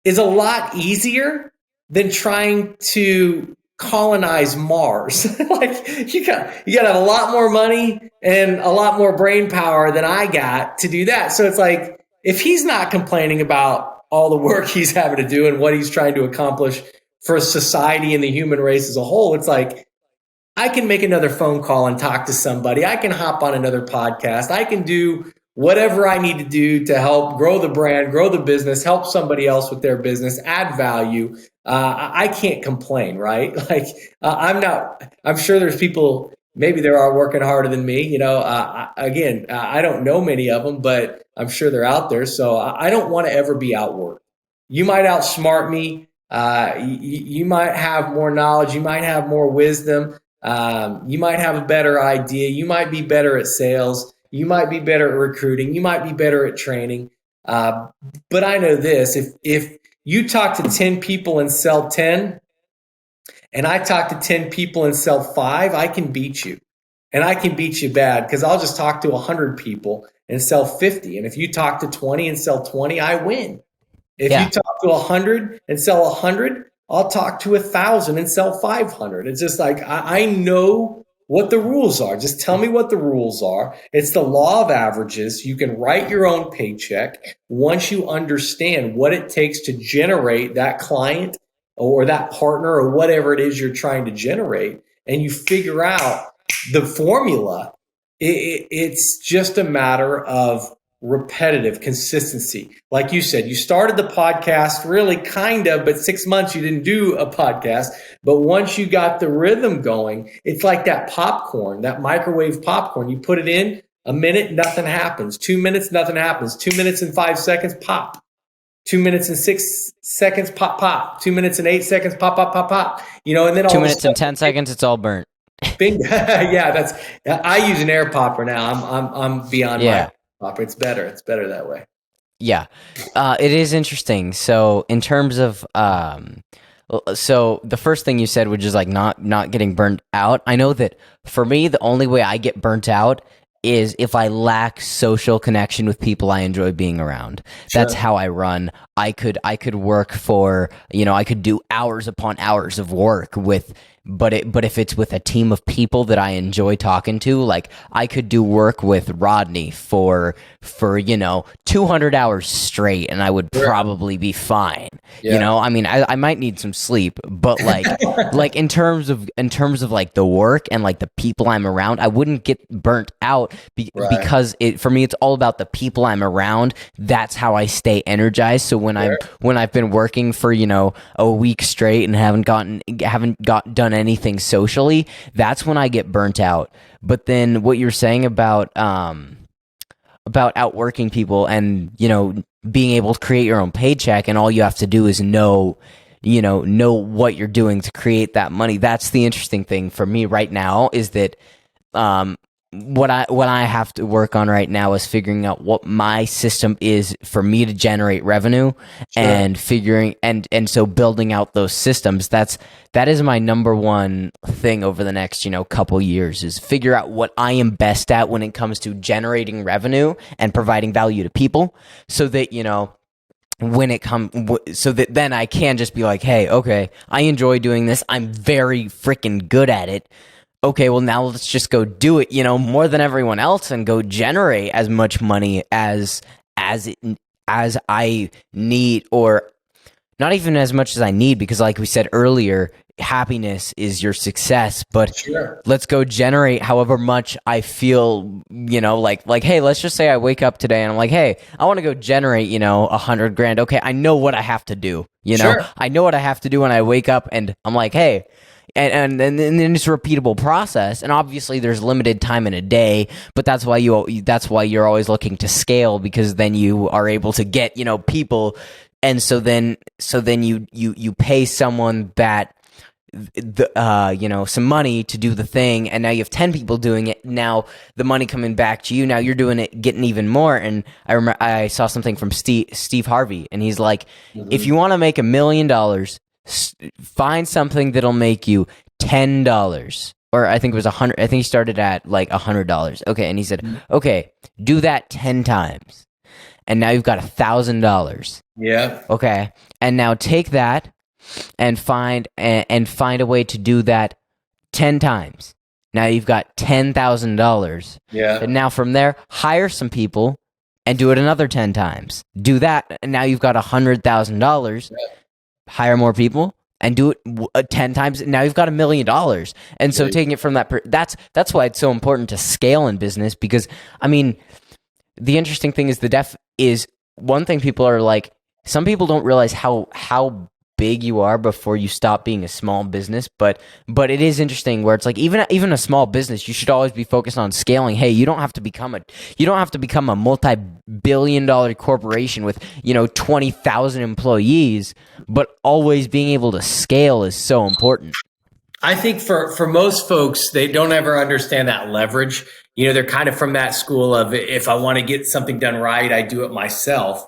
Speaker 2: is a lot easier than trying to colonize Mars. Like you got to have a lot more money and a lot more brain power than I got to do that. So it's like, if he's not complaining about all the work he's having to do and what he's trying to accomplish for society and the human race as a whole, it's like, I can make another phone call and talk to somebody. I can hop on another podcast. I can do whatever I need to do to help grow the brand, grow the business, help somebody else with their business, add value. I can't complain, right? Like I'm sure there's people, maybe there are working harder than me. I don't know many of them, but I'm sure they're out there. So I don't want to ever be outworked. You might outsmart me. You might have more knowledge. You might have more wisdom. You might have a better idea. You might be better at sales. You might be better at recruiting. You might be better at training. But I know this, if you talk to 10 people and sell 10, and I talk to 10 people and sell 5, I can beat you. And I can beat you bad because I'll just talk to 100 people and sell 50. And if you talk to 20 and sell 20, I win. If you talk to 100 and sell 100, I'll talk to 1,000 and sell 500. It's just like, I know what the rules are. Just tell me what the rules are. It's the law of averages. You can write your own paycheck once you understand what it takes to generate that client or that partner or whatever it is you're trying to generate, and you figure out the formula. It's just a matter of repetitive consistency. Like you said, you started the podcast really kind of, but 6 months you didn't do a podcast. But once you got the rhythm going, it's like that popcorn, that microwave popcorn. You put it in a minute, nothing happens. 2 minutes, nothing happens. 2 minutes and 5 seconds, pop. 2 minutes and 6 seconds, pop, pop. 2 minutes and 8 seconons, pop, pop, pop, pop. And then
Speaker 1: 2 minutes and 10 seconds, it's all burnt.
Speaker 2: Bing. Yeah, I use an air popper now. I'm beyond my popper. It's better. It's better that way.
Speaker 1: Yeah, it is interesting. So in terms of, so the first thing you said, which is like not getting burnt out. I know that for me, the only way I get burnt out is if I lack social connection with people I enjoy being around. Sure. That's how I run. I could work for, I could do hours upon hours of work but if it's with a team of people that I enjoy talking to, like I could do work with Rodney for 200 hours straight and I would probably be fine. Yeah. I might need some sleep, but like in terms of like the work and like the people I'm around, I wouldn't get burnt out because for me it's all about the people I'm around. That's how I stay energized. So when I've been working for a week straight and haven't done anything socially, that's when I get burnt out. But then what you're saying about outworking people and being able to create your own paycheck, and all you have to do is know what you're doing to create that money. That's the interesting thing for me right now, is that what I have to work on right now is figuring out what my system is for me to generate revenue. Sure. And figuring and so building out those systems. That is my number one thing over the next couple years, is figure out what I am best at when it comes to generating revenue and providing value to people, so that so that then I can just be like, hey, okay, I enjoy doing this. I'm very freaking good at it. Okay, well now let's just go do it, more than everyone else, and go generate as much money as I need, or not even as much as I need, because like we said earlier, happiness is your success. But sure, let's go generate however much I feel, like, hey, let's just say I wake up today and I'm like, hey, I want to go generate, $100,000. Okay, I know what I have to do, Sure. I know what I have to do when I wake up, and I'm like, hey. And then it's a repeatable process, and obviously there's limited time in a day, but that's why you're always looking to scale, because then you are able to get people, and so then you pay someone that some money to do the thing, and now you have 10 people doing it. Now the money coming back to you, now you're doing it, getting even more. And I saw something from Steve Harvey, and he's like, if you want to make $1 million, find something that'll make you $10. Or I think it was 100. I think he started at like $100. Okay, and he said, okay, do that 10 times, and now you've got $1,000.
Speaker 2: Yeah.
Speaker 1: Okay, and now take that and find a way to do that 10 times. Now you've got $10,000.
Speaker 2: Yeah.
Speaker 1: And now from there, hire some people and do it another 10 times. Do that, and now you've got $100,000. Yeah. Hire more people and do it 10 times. And now you've got $1 million. And so taking it from that's why it's so important to scale in business, because I mean, the interesting thing is one thing people are like, some people don't realize how big you are before you stop being a small business, but it is interesting where it's like even a small business, you should always be focused on scaling. Hey, you don't have to become a multi-billion-dollar corporation with 20,000 employees, but always being able to scale is so important.
Speaker 2: I think for most folks, they don't ever understand that leverage. They're kind of from that school of, if I want to get something done right, I do it myself.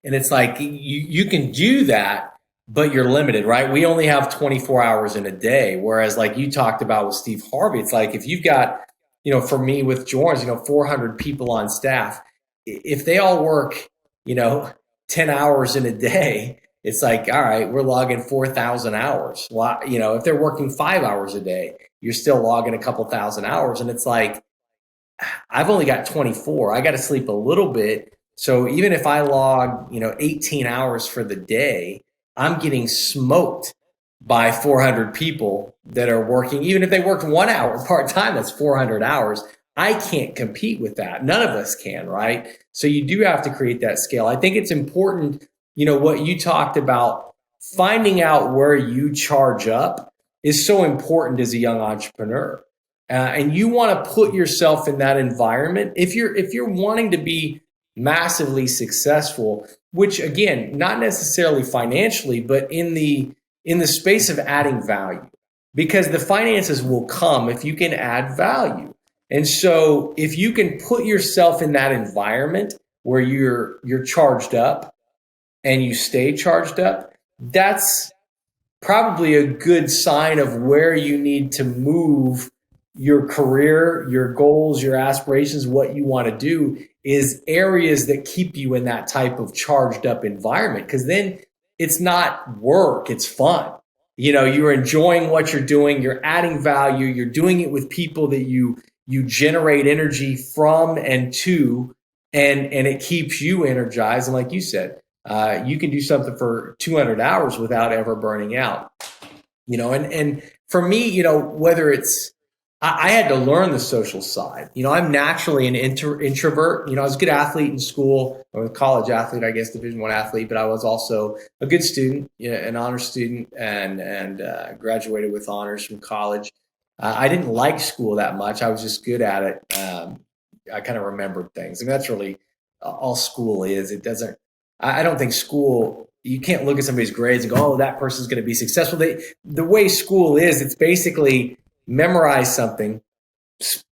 Speaker 2: And it's like, you can do that, but you're limited, right? We only have 24 hours in a day. Whereas like you talked about with Steve Harvey, it's like, if you've got, for me with Jorns, 400 people on staff, if they all work, 10 hours in a day, it's like, all right, we're logging 4,000 hours. Well, if they're working 5 hours a day, you're still logging a couple thousand hours. And it's like, I've only got 24. I got to sleep a little bit. So even if I log, 18 hours for the day, I'm getting smoked by 400 people that are working. Even if they worked 1 hour part-time, that's 400 hours. I can't compete with that. None of us can, right? So you do have to create that scale. I think it's important, what you talked about, finding out where you charge up is so important as a young entrepreneur. And you want to put yourself in that environment. If you're wanting to be massively successful, which again, not necessarily financially, but in the space of adding value, because the finances will come if you can add value. And so if you can put yourself in that environment where you're charged up and you stay charged up, that's probably a good sign of where you need to move your career, your goals, your aspirations, what you want to do, is areas that keep you in that type of charged up environment. Because then it's not work, it's fun. You're enjoying what you're doing, you're adding value, you're doing it with people that you generate energy from and to, and it keeps you energized. And like you said, you can do something for 200 hours without ever burning out. And for me, whether it's, I had to learn the social side. I'm naturally an introvert. I was a good athlete in school. I was a college athlete, I guess, Division I athlete, but I was also a good student, an honors student, and graduated with honors from college. I didn't like school that much. I was just good at it. I kind of remembered things. And that's really all school is. It doesn't, I don't think school, you can't look at somebody's grades and go, oh, that person's going to be successful. The way school is, it's basically memorize something,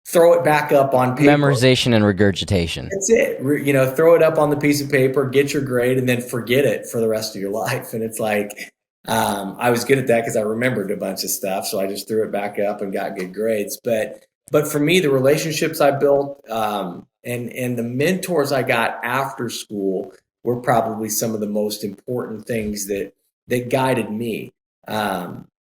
Speaker 2: throw it back up on paper.
Speaker 1: Memorization and regurgitation.
Speaker 2: That's it. Throw it up on the piece of paper, get your grade, and then forget it for the rest of your life. And it's like, I was good at that because I remembered a bunch of stuff. So I just threw it back up and got good grades. But for me, the relationships I built and the mentors I got after school were probably some of the most important things that guided me.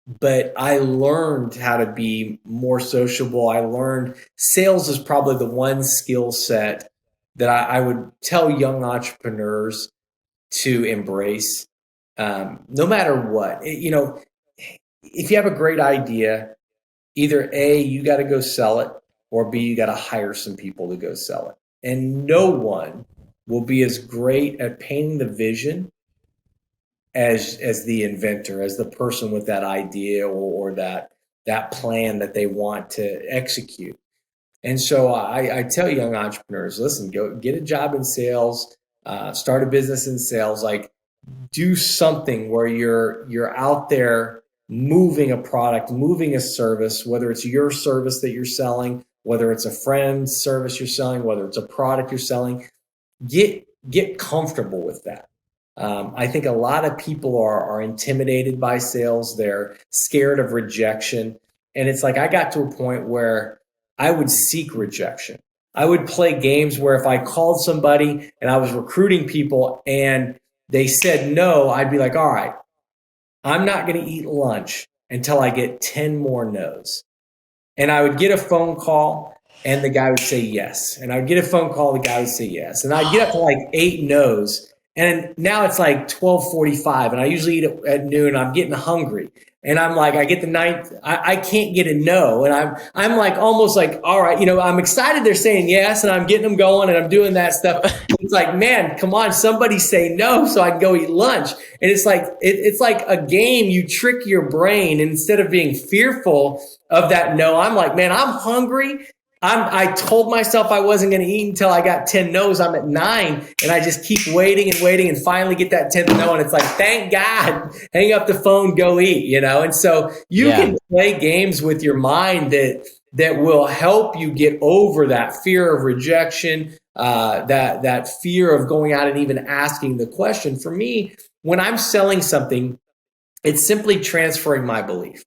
Speaker 2: But I learned how to be more sociable. I learned sales is probably the one skill set that I would tell young entrepreneurs to embrace, no matter what. If you have a great idea, either A, you got to go sell it, or B, you got to hire some people to go sell it. And no one will be as great at painting the vision as the inventor, as the person with that idea or that plan that they want to execute. And so I tell young entrepreneurs, listen, go get a job in sales, start a business in sales, like do something where you're out there
Speaker 3: moving a product, moving a service, whether it's your service that you're selling, whether it's a friend's service you're selling, whether it's a product you're selling, get comfortable with that. I think a lot of people are intimidated by sales. They're scared of rejection. And it's like I got to a point where I would seek rejection. I would play games where if I called somebody and I was recruiting people and they said no, I'd be like, all right, I'm not going to eat lunch until I get 10 more no's. And I would get a phone call and the guy would say yes. And I would get a phone call, the guy would say yes. And I'd get up to like 8 no's. And now it's like 12:45 and I usually eat at noon. I'm getting hungry. And I'm like, I get the ninth, I can't get a no. And I'm like, almost like, all right, I'm excited they're saying yes and I'm getting them going and I'm doing that stuff. It's like, man, come on, somebody say no so I can go eat lunch. And it's like, it's like a game. You trick your brain, and instead of being fearful of that no, I'm like, man, I'm hungry. I told myself I wasn't going to eat until I got 10 no's. I'm at 9 and I just keep waiting and waiting and finally get that 10th no. And it's like, thank God, hang up the phone, go eat, And so you can play games with your mind that will help you get over that fear of rejection, that fear of going out and even asking the question. For me, when I'm selling something, it's simply transferring my belief.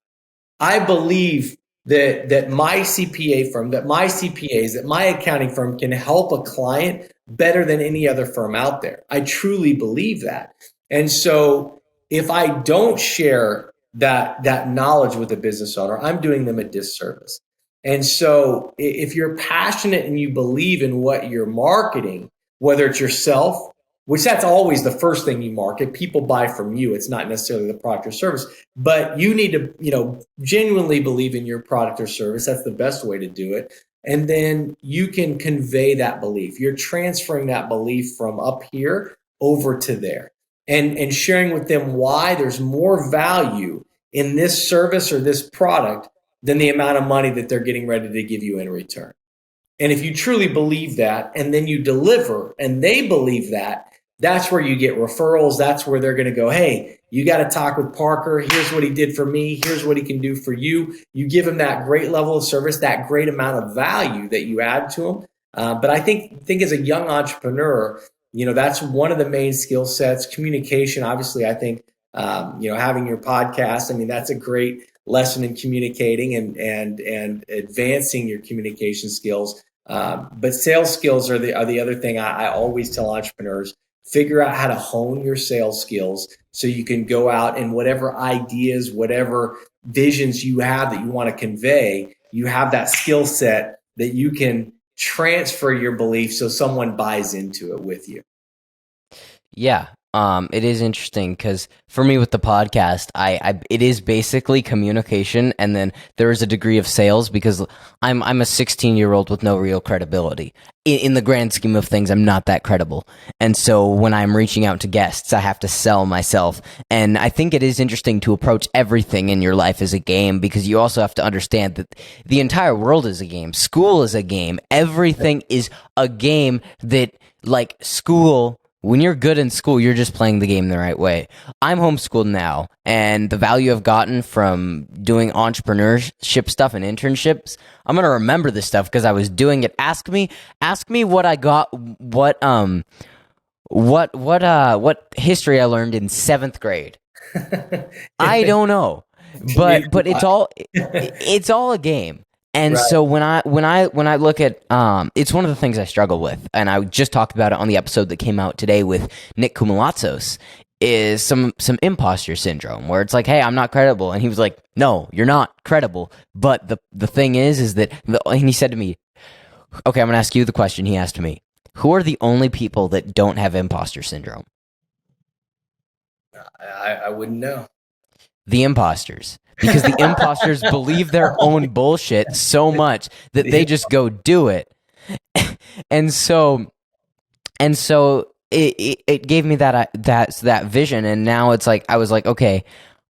Speaker 3: I believe that my CPA firm, that my CPAs, that my accounting firm can help a client better than any other firm out there. I truly believe that. And so if I don't share that knowledge with a business owner, I'm doing them a disservice. And so if you're passionate and you believe in what you're marketing, whether it's yourself, which that's always the first thing you market. People buy from you. It's not necessarily the product or service, but you need to, genuinely believe in your product or service. That's the best way to do it. And then you can convey that belief. You're transferring that belief from up here over to there and sharing with them why there's more value in this service or this product than the amount of money that they're getting ready to give you in return. And if you truly believe that, and then you deliver and they believe that, that's where you get referrals. That's where they're going to go, hey, you got to talk with Parker. Here's what he did for me. Here's what he can do for you. You give him that great level of service, that great amount of value that you add to him. But I think as a young entrepreneur, that's one of the main skill sets. Communication, obviously, I think, having your podcast, that's a great lesson in communicating and advancing your communication skills. But sales skills are the other thing I always tell entrepreneurs. Figure out how to hone your sales skills so you can go out and whatever ideas, whatever visions you have that you want to convey, you have that skill set that you can transfer your belief so someone buys into it with you.
Speaker 1: Yeah. It is interesting because for me with the podcast, it is basically communication, and then there is a degree of sales because I'm a 16-year-old with no real credibility. In the grand scheme of things, I'm not that credible. And so when I'm reaching out to guests, I have to sell myself. And I think it is interesting to approach everything in your life as a game because you also have to understand that the entire world is a game. School is a game. Everything is a game that, like school, when you're good in school, you're just playing the game the right way. I'm homeschooled now, and the value I've gotten from doing entrepreneurship stuff and internships, I'm going to remember this stuff because I was doing it. Ask me what I got, what history I learned in 7th grade. I don't know, but it's all a game. And right. So when I look at it's one of the things I struggle with, and I just talked about it on the episode that came out today with Nick Kumalatzos, is some imposter syndrome where it's like, hey, I'm not credible, and he was like, no, you're not credible. But the thing is that and he said to me, okay, I'm gonna ask you the question he asked me. Who are the only people that don't have imposter syndrome?
Speaker 3: I wouldn't know.
Speaker 1: The imposters. Because the imposters believe their own bullshit so much that they just go do it. And so it gave me that vision, and now it's like I was like, okay,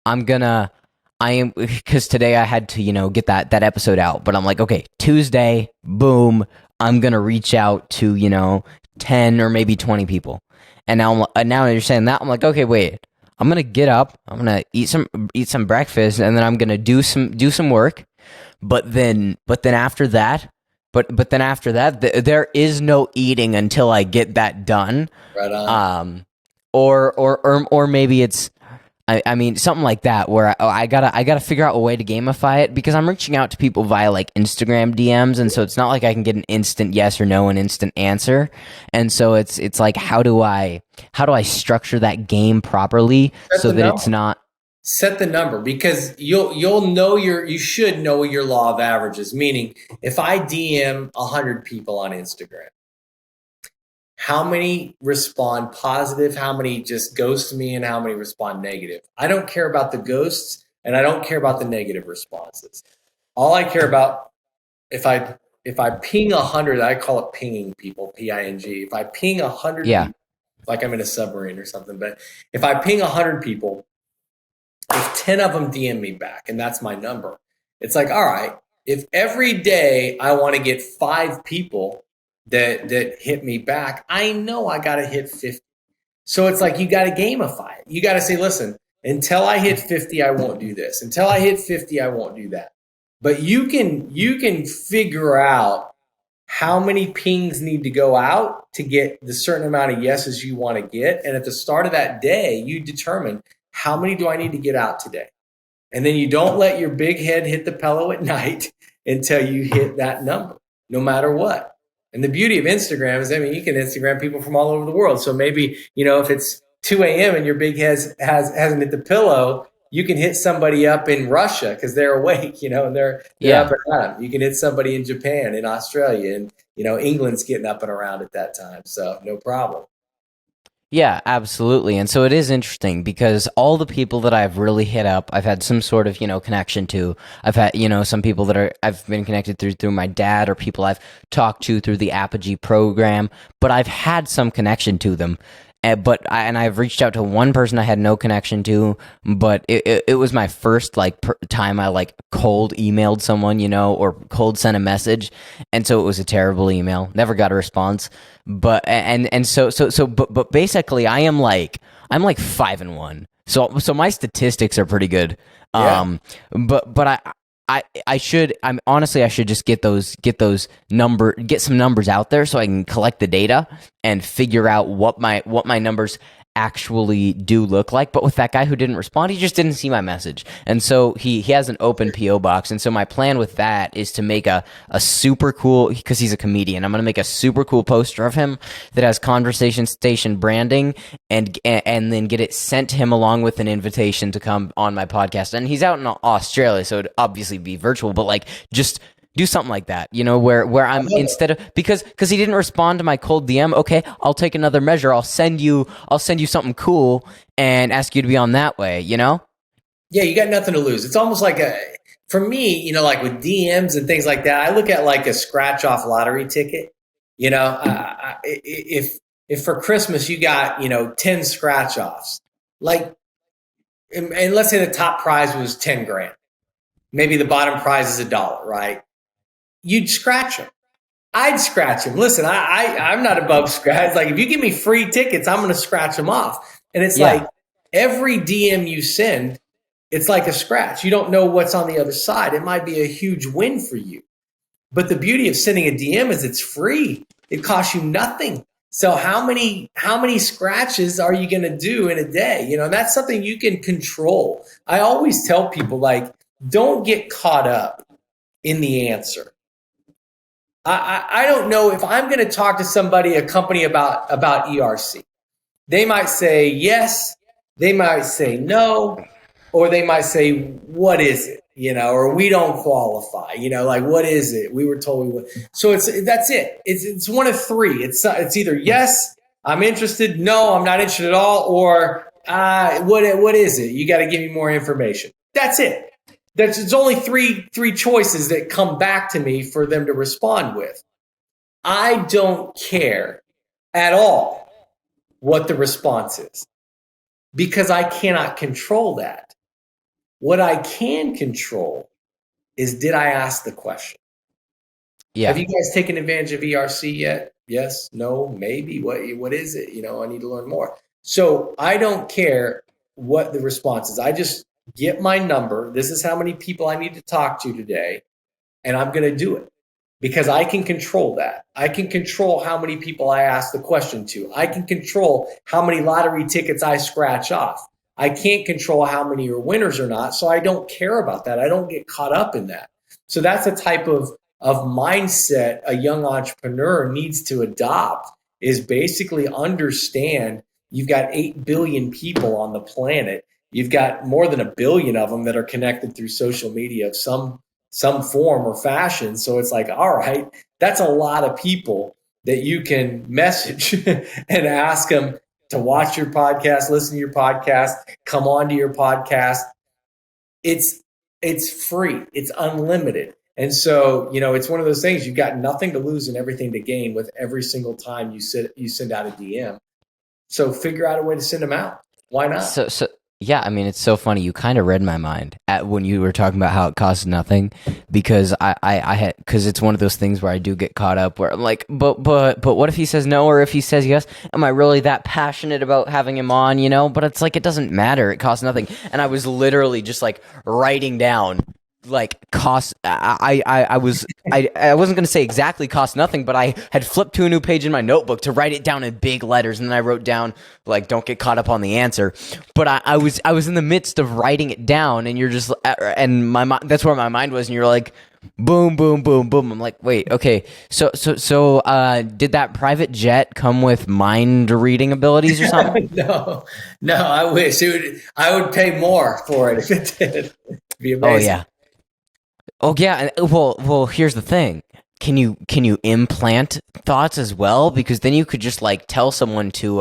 Speaker 1: because today I had to, get that episode out, but I'm like, okay, Tuesday, boom, I'm gonna reach out to, 10 or maybe 20 people. And now you're saying that, I'm like, okay, wait, I'm gonna get up, I'm gonna eat some breakfast, and then I'm gonna do some work. But then after that, there is no eating until I get that done.
Speaker 2: Right on.
Speaker 1: Or maybe it's, I mean, something like that, where I gotta figure out a way to gamify it, because I'm reaching out to people via like Instagram DMs, and so it's not like I can get an instant yes or no, an instant answer, and so it's like, how do I structure that game properly so that it's not.
Speaker 2: Set the number, because you'll know you should know your law of averages. Meaning, if I DM 100 people on Instagram, how many respond positive, how many just ghost me, and how many respond negative? I don't care about the ghosts, and I don't care about the negative responses. All I care about, if I ping 100, I call it pinging people, P-I-N-G. If I ping 100 people, like I'm in a submarine or something, but if I ping 100 people, if 10 of them DM me back, and that's my number, it's like, all right, if every day I want to get 5 people that hit me back, I know I got to hit 50. So it's like, you got to gamify it. You got to say, listen, until I hit 50, I won't do this. Until I hit 50, I won't do that. But you can figure out how many pings need to go out to get the certain amount of yeses you want to get. And at the start of that day, you determine, how many do I need to get out today? And then you don't let your big head hit the pillow at night until you hit that number, no matter what. And the beauty of Instagram is, I mean, you can Instagram people from all over the world. So maybe, if it's 2 a.m. and your big head hasn't hit the pillow, you can hit somebody up in Russia because they're awake, and they're up and around. You can hit somebody in Japan, in Australia, and, England's getting up and around at that time. So no problem.
Speaker 1: Yeah, absolutely. And so it is interesting, because all the people that I've really hit up, I've had some sort of, connection to. I've had, some people that I've been connected through my dad, or people I've talked to through the Apogee program, but I've had some connection to them. I've reached out to one person I had no connection to, but it was my first time I cold emailed someone, or cold sent a message, and so it was a terrible email. Never got a response. But basically I am like 5-1. So my statistics are pretty good.
Speaker 2: Yeah.
Speaker 1: I should just get some numbers out there so I can collect the data and figure out what my numbers actually do look like. But with that guy who didn't respond, he just didn't see my message. And so he has an open PO box. And so my plan with that is to make a super cool, because he's a comedian, I'm going to make a super cool poster of him that has Conversation Station branding, and then get it sent to him along with an invitation to come on my podcast. And he's out in Australia, so it'd obviously be virtual, but just do something like that, where I'm, instead of, because he didn't respond to my cold DM. Okay, I'll take another measure. I'll send you something cool and ask you to be on that way, Yeah,
Speaker 2: you got nothing to lose. It's almost like for me, like with DMs and things like that, I look at like a scratch off lottery ticket. If for Christmas you got, 10 scratch offs, and let's say the top prize was 10 grand, maybe the bottom prize is $1, right? You'd scratch them. I'd scratch them. Listen, I'm not above scratch. Like, if you give me free tickets, I'm going to scratch them off. And it's like every DM you send, it's like a scratch. You don't know what's on the other side. It might be a huge win for you. But the beauty of sending a DM is it's free. It costs you nothing. So how many scratches are you going to do in a day? And that's something you can control. I always tell people, don't get caught up in the answer. I don't know if I'm going to talk to a company about ERC. They might say yes, they might say no, or they might say, what is it? Or we don't qualify, what is it? We were told we would. So that's it. It's one of 3. It's either yes, I'm interested, no, I'm not interested at all, or what is it? You got to give me more information. That's it. It's only three choices that come back to me for them to respond with. I don't care at all what the response is, because I cannot control that. What I can control is, did I ask the question?
Speaker 1: Yeah.
Speaker 2: Have you guys taken advantage of ERC yet? Yes, no, maybe. What is it? I need to learn more. So I don't care
Speaker 3: what the response is. I just get my number. This is how many people I need to talk to today, and I'm going to do it because I can control that. I can control how many people I ask the question to. I can control how many lottery tickets I scratch off. I can't control how many are winners or not, so I don't care about that. I don't get caught up in that. So that's the type of mindset a young entrepreneur needs to adopt, is basically understand you've got 8 billion people on the planet. You've got more than 1 billion of them that are connected through social media of some form or fashion. So it's like, all right, that's a lot of people that you can message and ask them to watch your podcast, listen to your podcast, come on to your podcast. It's free. It's unlimited. And so, it's one of those things, you've got nothing to lose and everything to gain with every single time you send out a DM. So figure out a way to send them out. Why not?
Speaker 1: So yeah, I mean, it's so funny. You kind of read my mind when you were talking about how it costs nothing, because because it's one of those things where I do get caught up where I'm like, but what if he says no, or if he says yes? Am I really that passionate about having him on? But it's like, it doesn't matter. It costs nothing. And I was literally just like writing down like cost. I wasn't going to say exactly cost nothing, but I had flipped to a new page in my notebook to write it down in big letters, and then I wrote down like, don't get caught up on the answer. But I was in the midst of writing it down, and you're just, and that's where my mind was, and you're like, boom, boom, boom, boom. I'm like, wait, okay. So did that private jet come with mind reading abilities or something?
Speaker 3: No, I wish I would pay more for it if it did. It'd be amazing.
Speaker 1: Oh yeah. Well, here's the thing. Can you implant thoughts as well? Because then you could just like tell someone to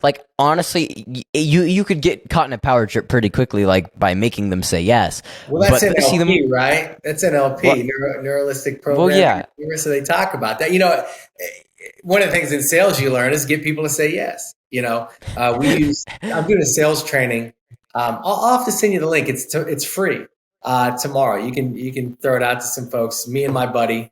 Speaker 1: like, honestly, you could get caught in a power trip pretty quickly, like by making them say yes.
Speaker 3: Well, that's NLP, right? That's NLP, neuralistic programming.
Speaker 1: Well, yeah.
Speaker 3: So they talk about that. One of the things in sales you learn is get people to say yes. I'm doing a sales training. I'll have to send you the link. It's free. Tomorrow. You can throw it out to some folks, me and my buddy,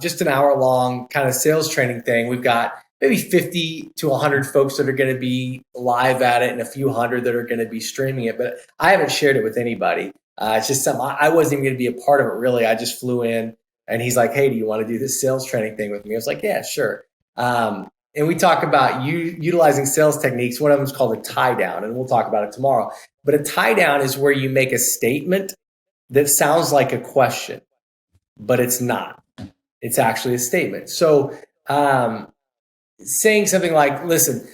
Speaker 3: just an hour long kind of sales training thing. We've got maybe 50 to 100 folks that are going to be live at it and a few hundred that are going to be streaming it, but I haven't shared it with anybody. It's just something I wasn't even going to be a part of it really. I just flew in and he's like, hey, do you want to do this sales training thing with me? I was like, yeah, sure. And we talk about utilizing sales techniques. One of them is called a tie down, and we'll talk about it tomorrow. But a tie down is where you make a statement that sounds like a question, but it's not. It's actually a statement. So saying something like, listen,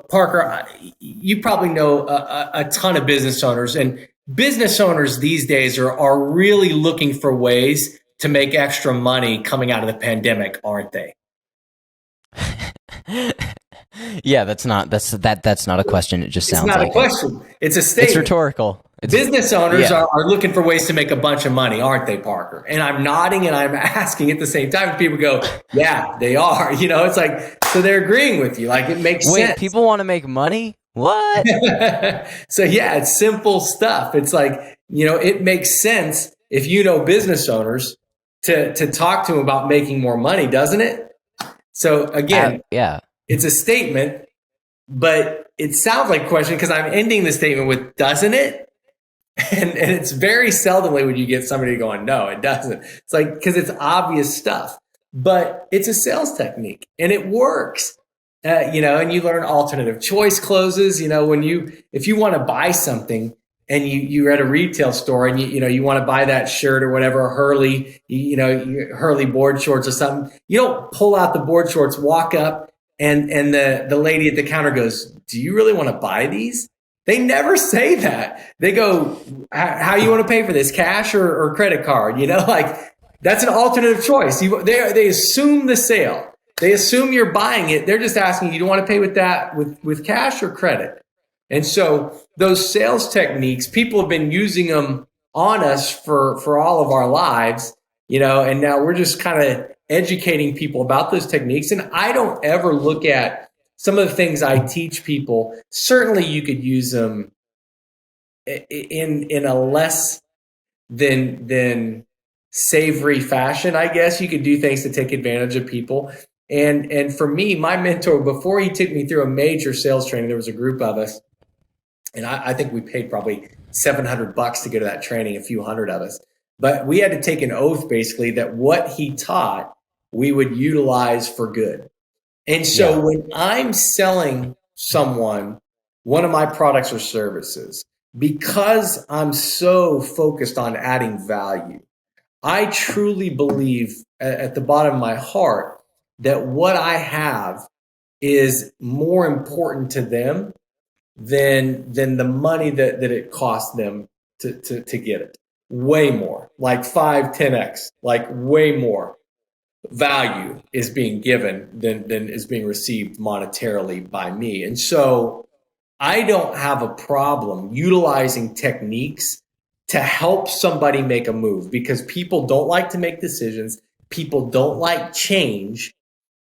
Speaker 3: Parker, you probably know a ton of business owners, and business owners these days are really looking for ways to make extra money coming out of the pandemic, aren't they?
Speaker 1: Yeah, that's not a question. It just sounds like
Speaker 3: it's not a question. It's a statement.
Speaker 1: It's rhetorical.
Speaker 3: Business owners are looking for ways to make a bunch of money, aren't they, Parker? And I'm nodding and I'm asking at the same time. And people go, yeah, they are. It's like, so they're agreeing with you. Like, it makes sense.
Speaker 1: Wait, people want to make money? What?
Speaker 3: So yeah, it's simple stuff. It's like, it makes sense if business owners to talk to them about making more money, doesn't it? So again, it's a statement, but it sounds like a question because I'm ending the statement with, doesn't it? And it's very seldomly when you get somebody going, no, it doesn't. It's like, because it's obvious stuff, but it's a sales technique and it works, and you learn alternative choice closes. If you want to buy something and you're at a retail store and you want to buy that shirt or whatever, Hurley, Hurley board shorts or something, you don't pull out the board shorts, walk up and the lady at the counter goes, do you really want to buy these? They never say that. They go, how you want to pay for this, cash or credit card? Like, that's an alternative choice. They assume the sale. They assume you're buying it. They're just asking you, do you want to pay with that with cash or credit? And so those sales techniques, people have been using them on us for all of our lives, and now we're just kind of educating people about those techniques. And I don't ever look at some of the things I teach people. Certainly you could use them in a less than savory fashion, I guess. You could do things to take advantage of people. And for me, my mentor, before he took me through a major sales training, there was a group of us, And I think we paid probably $700 to go to that training, a few hundred of us. But we had to take an oath basically that what he taught, we would utilize for good. And so when I'm selling someone one of my products or services, because I'm so focused on adding value, I truly believe at the bottom of my heart that what I have is more important to them than the money that it cost them to get it. Way more, like 5-10x, like way more value is being given than is being received monetarily by me. And so I don't have a problem utilizing techniques to help somebody make a move, because people don't like to make decisions. People don't like change.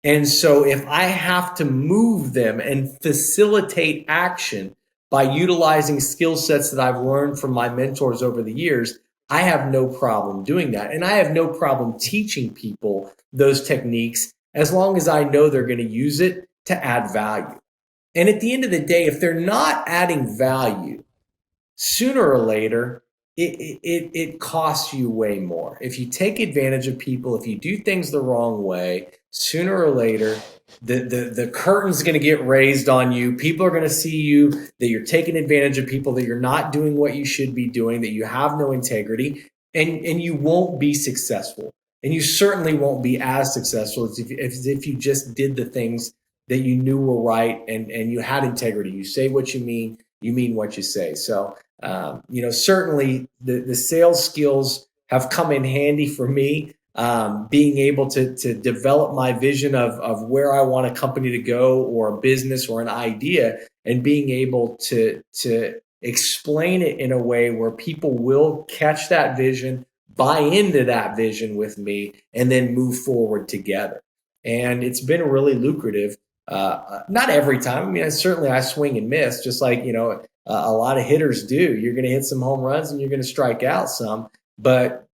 Speaker 3: And so if I have to move them and facilitate action by utilizing skill sets that I've learned from my mentors over the years, I have no problem doing that. And I have no problem teaching people those techniques as long as I know they're going to use it to add value. And at the end of the day, if they're not adding value, sooner or later, it costs you way more. If you take advantage of people, if you do things the wrong way, sooner or later, the curtain's going to get raised on you. People are going to see you, that you're taking advantage of people, that you're not doing what you should be doing, that you have no integrity, and you won't be successful. And you certainly won't be as successful as if you just did the things that you knew were right and you had integrity. You say what you mean what you say. So, certainly the sales skills have come in handy for me. Being able to develop my vision of where I want a company to go, or a business or an idea, and being able to explain it in a way where people will catch that vision, buy into that vision with me, and then move forward together. And it's been really lucrative. Not every time. I mean, I swing and miss, just like, a lot of hitters do. You're going to hit some home runs and you're going to strike out some. But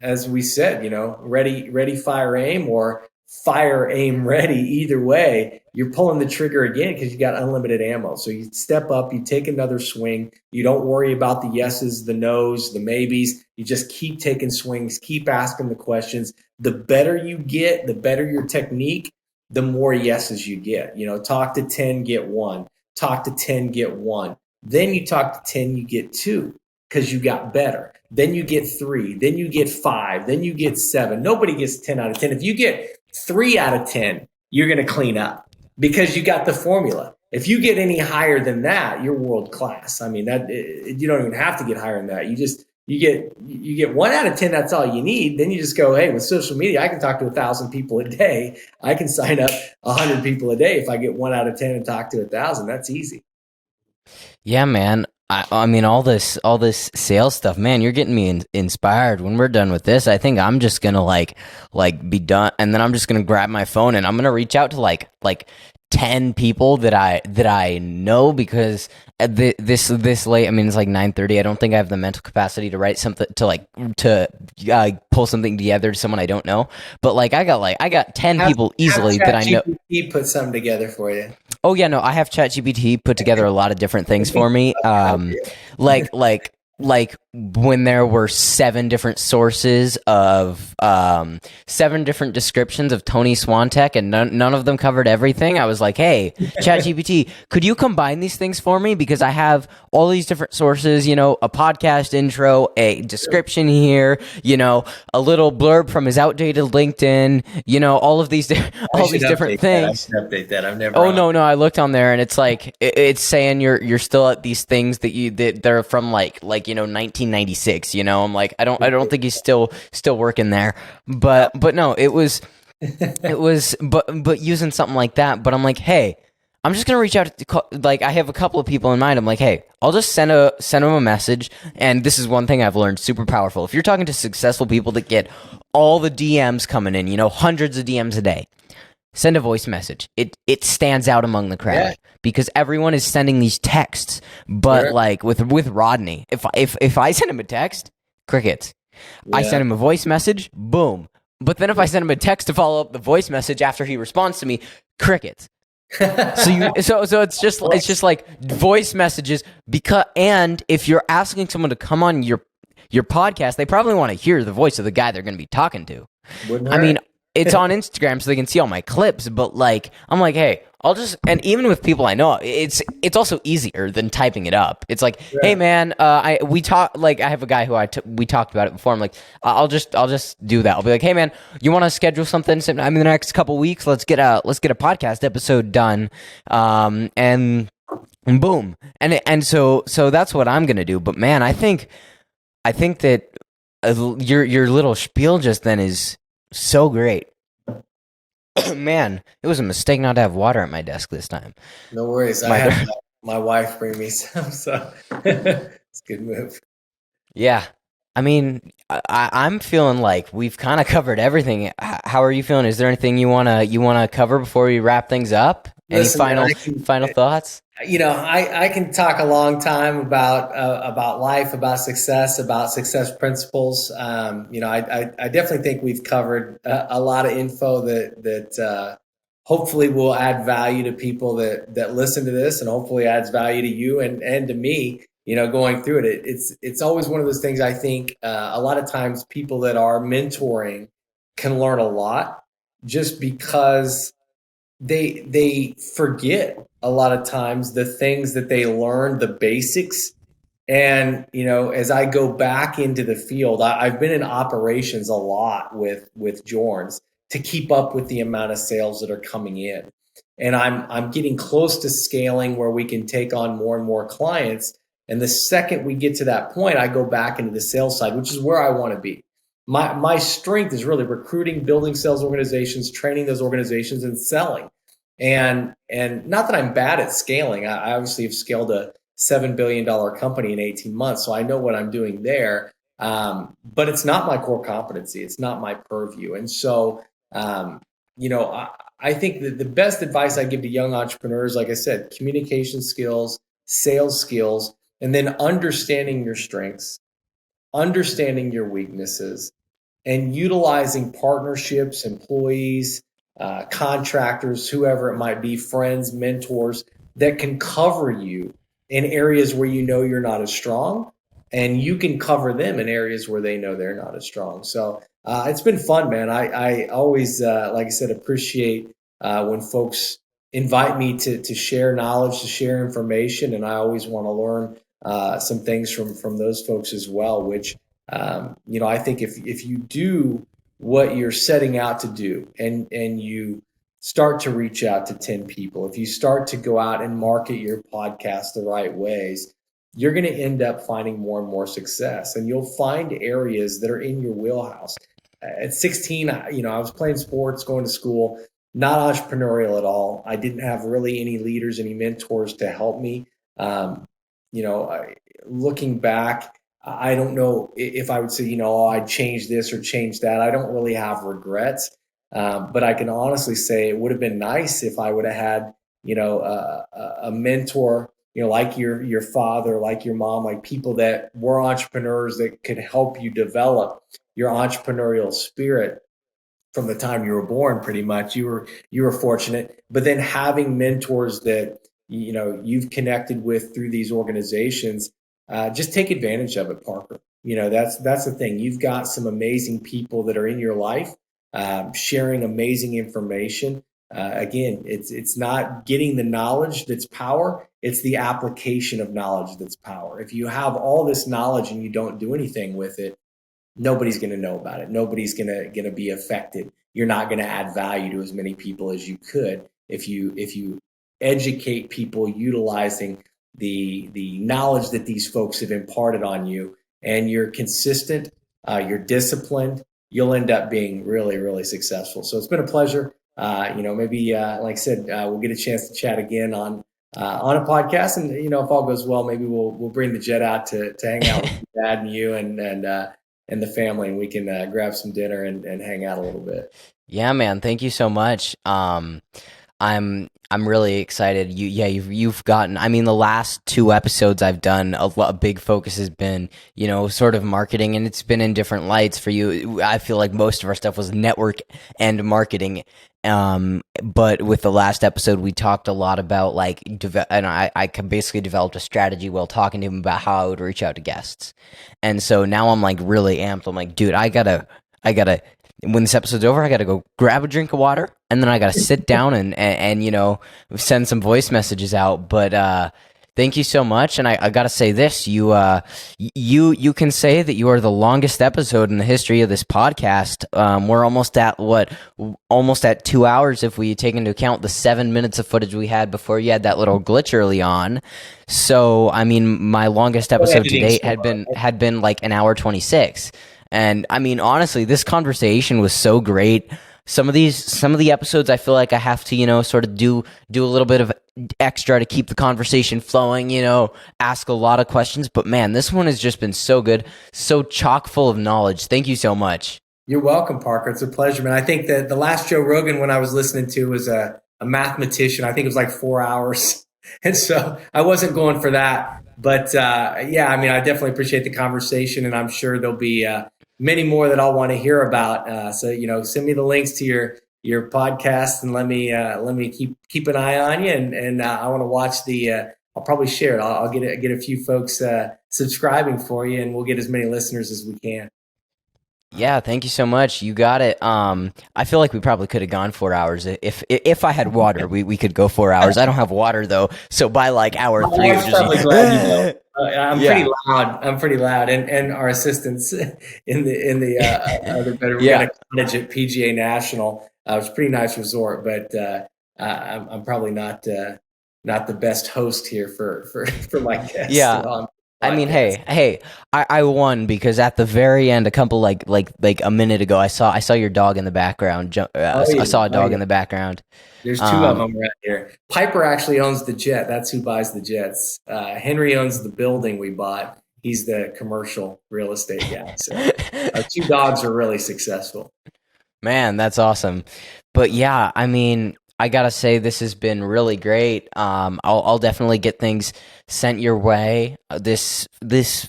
Speaker 3: as we said, ready, fire, aim, or fire, aim, ready. Either way, you're pulling the trigger again because you got unlimited ammo. So you step up, you take another swing. You don't worry about the yeses, the nos, the maybes. You just keep taking swings, keep asking the questions. The better you get, the better your technique, the more yeses you get. Talk to 10, get 1. Talk to 10, get 1. Then you talk to 10, you get 2 because you got better. Then you get 3. Then you get 5. Then you get 7. Nobody gets 10 out of 10. If you get 3 out of 10, you're going to clean up because you got the formula. If you get any higher than that, you're world class. I mean, you don't even have to get higher than that. You get 1 out of 10. That's all you need. Then you just go, hey, with social media, I can talk to 1,000 people a day. I can sign up 100 people a day. If I get 1 out of 10 and talk to 1,000, that's easy.
Speaker 1: Yeah, man. I mean, all this sales stuff, man, you're getting me inspired. When we're done with this, I think I'm just going to like be done. And then I'm just going to grab my phone and I'm going to reach out to like 10 people that I know, because this late, I mean, it's like 9:30. I don't think I have the mental capacity to write something to pull something together to someone I don't know. But I got 10 people easily that I know.
Speaker 3: He put something together for you.
Speaker 1: Oh yeah, no, I have ChatGPT put together a lot of different things for me. Like when there were 7 different sources of 7 different descriptions of Tony Swantek, and none of them covered everything. I was like, hey, ChatGPT, could you combine these things for me? Because I have all these different sources, a podcast intro, a description here, a little blurb from his outdated LinkedIn, all of these different things.
Speaker 3: I should update that. I've never.
Speaker 1: Oh, no, I looked on there and it's like, it's saying you're still at these things that they're from like 1996, I'm like, I don't think he's still working there, but no, it was but using something like that. But I'm like, hey, I'm just gonna reach out to, I have a couple of people in mind. I'm like, hey, I'll just send them a message. And this is one thing I've learned, super powerful. If you're talking to successful people that get all the DMs coming in, hundreds of DMs a day, send a voice message. It stands out among the crowd because everyone is sending these texts. But with Rodney, if I send him a text, crickets. Yeah. I send him a voice message, boom. But then if I send him a text to follow up the voice message after he responds to me, crickets. So it's just like voice messages and if you're asking someone to come on your podcast, they probably want to hear the voice of the guy they're going to be talking to. I mean, it's on Instagram so they can see all my clips, but like I'm like, hey, and even with people I know, it's also easier than typing it up. It's like, hey man, I have a guy who we talked about it before. I'm like, I'll just do that. I'll be like, hey man, you want to schedule something in the next couple weeks? Let's get a podcast episode done, and boom, and so that's what I'm gonna do. But man, I think that your little spiel just then is so great. Man, it was a mistake not to have water at my desk this time.
Speaker 3: No worries. I had my wife bring me some, so it's a good move.
Speaker 1: Yeah. I mean, I'm feeling like we've kind of covered everything. How are you feeling? Is there anything you wanna cover before we wrap things up?
Speaker 3: Listen,
Speaker 1: Any final thoughts?
Speaker 3: I can talk a long time about life, about success principles. I definitely think we've covered a lot of info that hopefully will add value to people that listen to this, and hopefully adds value to you and to me. Going through it, it's always one of those things. I think a lot of times people that are mentoring can learn a lot just because they forget a lot of times the things that they learned, the basics. And, as I go back into the field, I've been in operations a lot with Jorns to keep up with the amount of sales that are coming in. And I'm getting close to scaling where we can take on more and more clients. And the second we get to that point, I go back into the sales side, which is where I want to be. My strength is really recruiting, building sales organizations, training those organizations, and selling. And not that I'm bad at scaling. I obviously have scaled a $7 billion company in 18 months, so I know what I'm doing there. But it's not my core competency. It's not my purview. And so, I think that the best advice I give to young entrepreneurs, like I said, communication skills, sales skills, and then understanding your strengths, understanding your weaknesses, and utilizing partnerships, employees, contractors, whoever it might be, friends, mentors that can cover you in areas where you're not as strong, and you can cover them in areas where they know they're not as strong. So it's been fun, man. I always, like I said, appreciate when folks invite me to share knowledge, to share information, and I always want to learn some things from those folks as well, which I think if you do what you're setting out to do and you start to reach out to 10 people, if you start to go out and market your podcast the right ways, you're going to end up finding more and more success, and you'll find areas that are in your wheelhouse. At 16, I was playing sports, going to school, not entrepreneurial at all. I didn't have really any leaders, any mentors to help me. Looking back, I don't know if I would say, I'd change this or change that. I don't really have regrets, but I can honestly say it would have been nice if I would have had, a mentor, like your father, like your mom, like people that were entrepreneurs that could help you develop your entrepreneurial spirit from the time you were born. Pretty much, you were fortunate, but then having mentors that you've connected with through these organizations. Just take advantage of it, Parker. That's the thing. You've got some amazing people that are in your life, sharing amazing information. Again, it's not getting the knowledge that's power. It's the application of knowledge that's power. If you have all this knowledge and you don't do anything with it, nobody's going to know about it. Nobody's going to be affected. You're not going to add value to as many people as you could if you educate people utilizing the knowledge that these folks have imparted on you, and you're consistent, you're disciplined, you'll end up being really, really successful. So it's been a pleasure. Maybe like I said, we'll get a chance to chat again on a podcast, and if all goes well, maybe we'll bring the jet out to hang out with your dad and you and the family, and we can grab some dinner and hang out a little bit.
Speaker 1: Yeah, man. Thank you so much. I'm really excited. You've gotten, the last 2 episodes I've done, a big focus has been, sort of marketing, and it's been in different lights for you. I feel like most of our stuff was network and marketing. But with the last episode, we talked a lot about and I basically developed a strategy while talking to him about how I would reach out to guests. And so now I'm like really amped. I'm like, dude, I gotta, when this episode's over, I gotta go grab a drink of water, and then I gotta sit down and send some voice messages out. But thank you so much. And I gotta say this, you can say that you are the longest episode in the history of this podcast. We're almost at 2 hours if we take into account the 7 minutes of footage we had before you had that little glitch early on. So I mean, my longest episode to date had been like an hour 26. And I mean, honestly, this conversation was so great. Some of the episodes, I feel like I have to, sort of do a little bit of extra to keep the conversation flowing, ask a lot of questions. But man, this one has just been so good, so chock full of knowledge. Thank you so much.
Speaker 3: You're welcome, Parker. It's a pleasure, man. I think that the last Joe Rogan one I was listening to was a mathematician. I think it was like 4 hours. And so I wasn't going for that. But yeah, I mean, I definitely appreciate the conversation, and I'm sure there'll be many more that I'll want to hear about. So, send me the links to your podcast, and let me keep an eye on you. And I want to watch I'll probably share it. I'll get a few folks subscribing for you, and we'll get as many listeners as we can.
Speaker 1: Yeah, thank you so much. You got it. I feel like we probably could have gone 4 hours. If I had water, we could go 4 hours. I don't have water though, so by like hour 3, it was just
Speaker 3: I'm pretty loud, and our assistants in the other bedroom. We got a cottage at PGA National. It's a pretty nice resort, but I'm probably not the best host here for my guests.
Speaker 1: Yeah. I mean, hey, I won because at the very end, a couple like a minute ago, I saw your dog in the background. I saw a dog in the background.
Speaker 3: There's 2 of them right here. Piper actually owns the jet. That's who buys the jets. Henry owns the building we bought. He's the commercial real estate guy. So our 2 dogs are really successful.
Speaker 1: Man, that's awesome. But yeah, I mean, I gotta say this has been really great. I'll definitely get things sent your way. This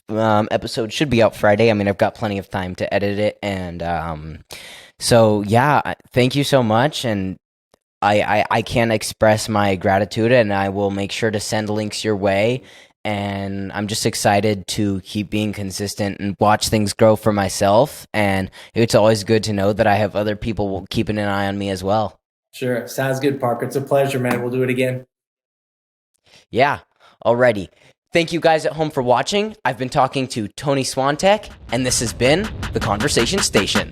Speaker 1: episode should be out Friday. I mean, I've got plenty of time to edit it, and so yeah, thank you so much. And I can't express my gratitude, and I will make sure to send links your way. And I'm just excited to keep being consistent and watch things grow for myself. And it's always good to know that I have other people keeping an eye on me as well.
Speaker 3: Sure. Sounds good, Parker. It's a pleasure, man. We'll do it again.
Speaker 1: Yeah. Alrighty. Thank you guys at home for watching. I've been talking to Tony Swantek, and this has been The Conversation Station.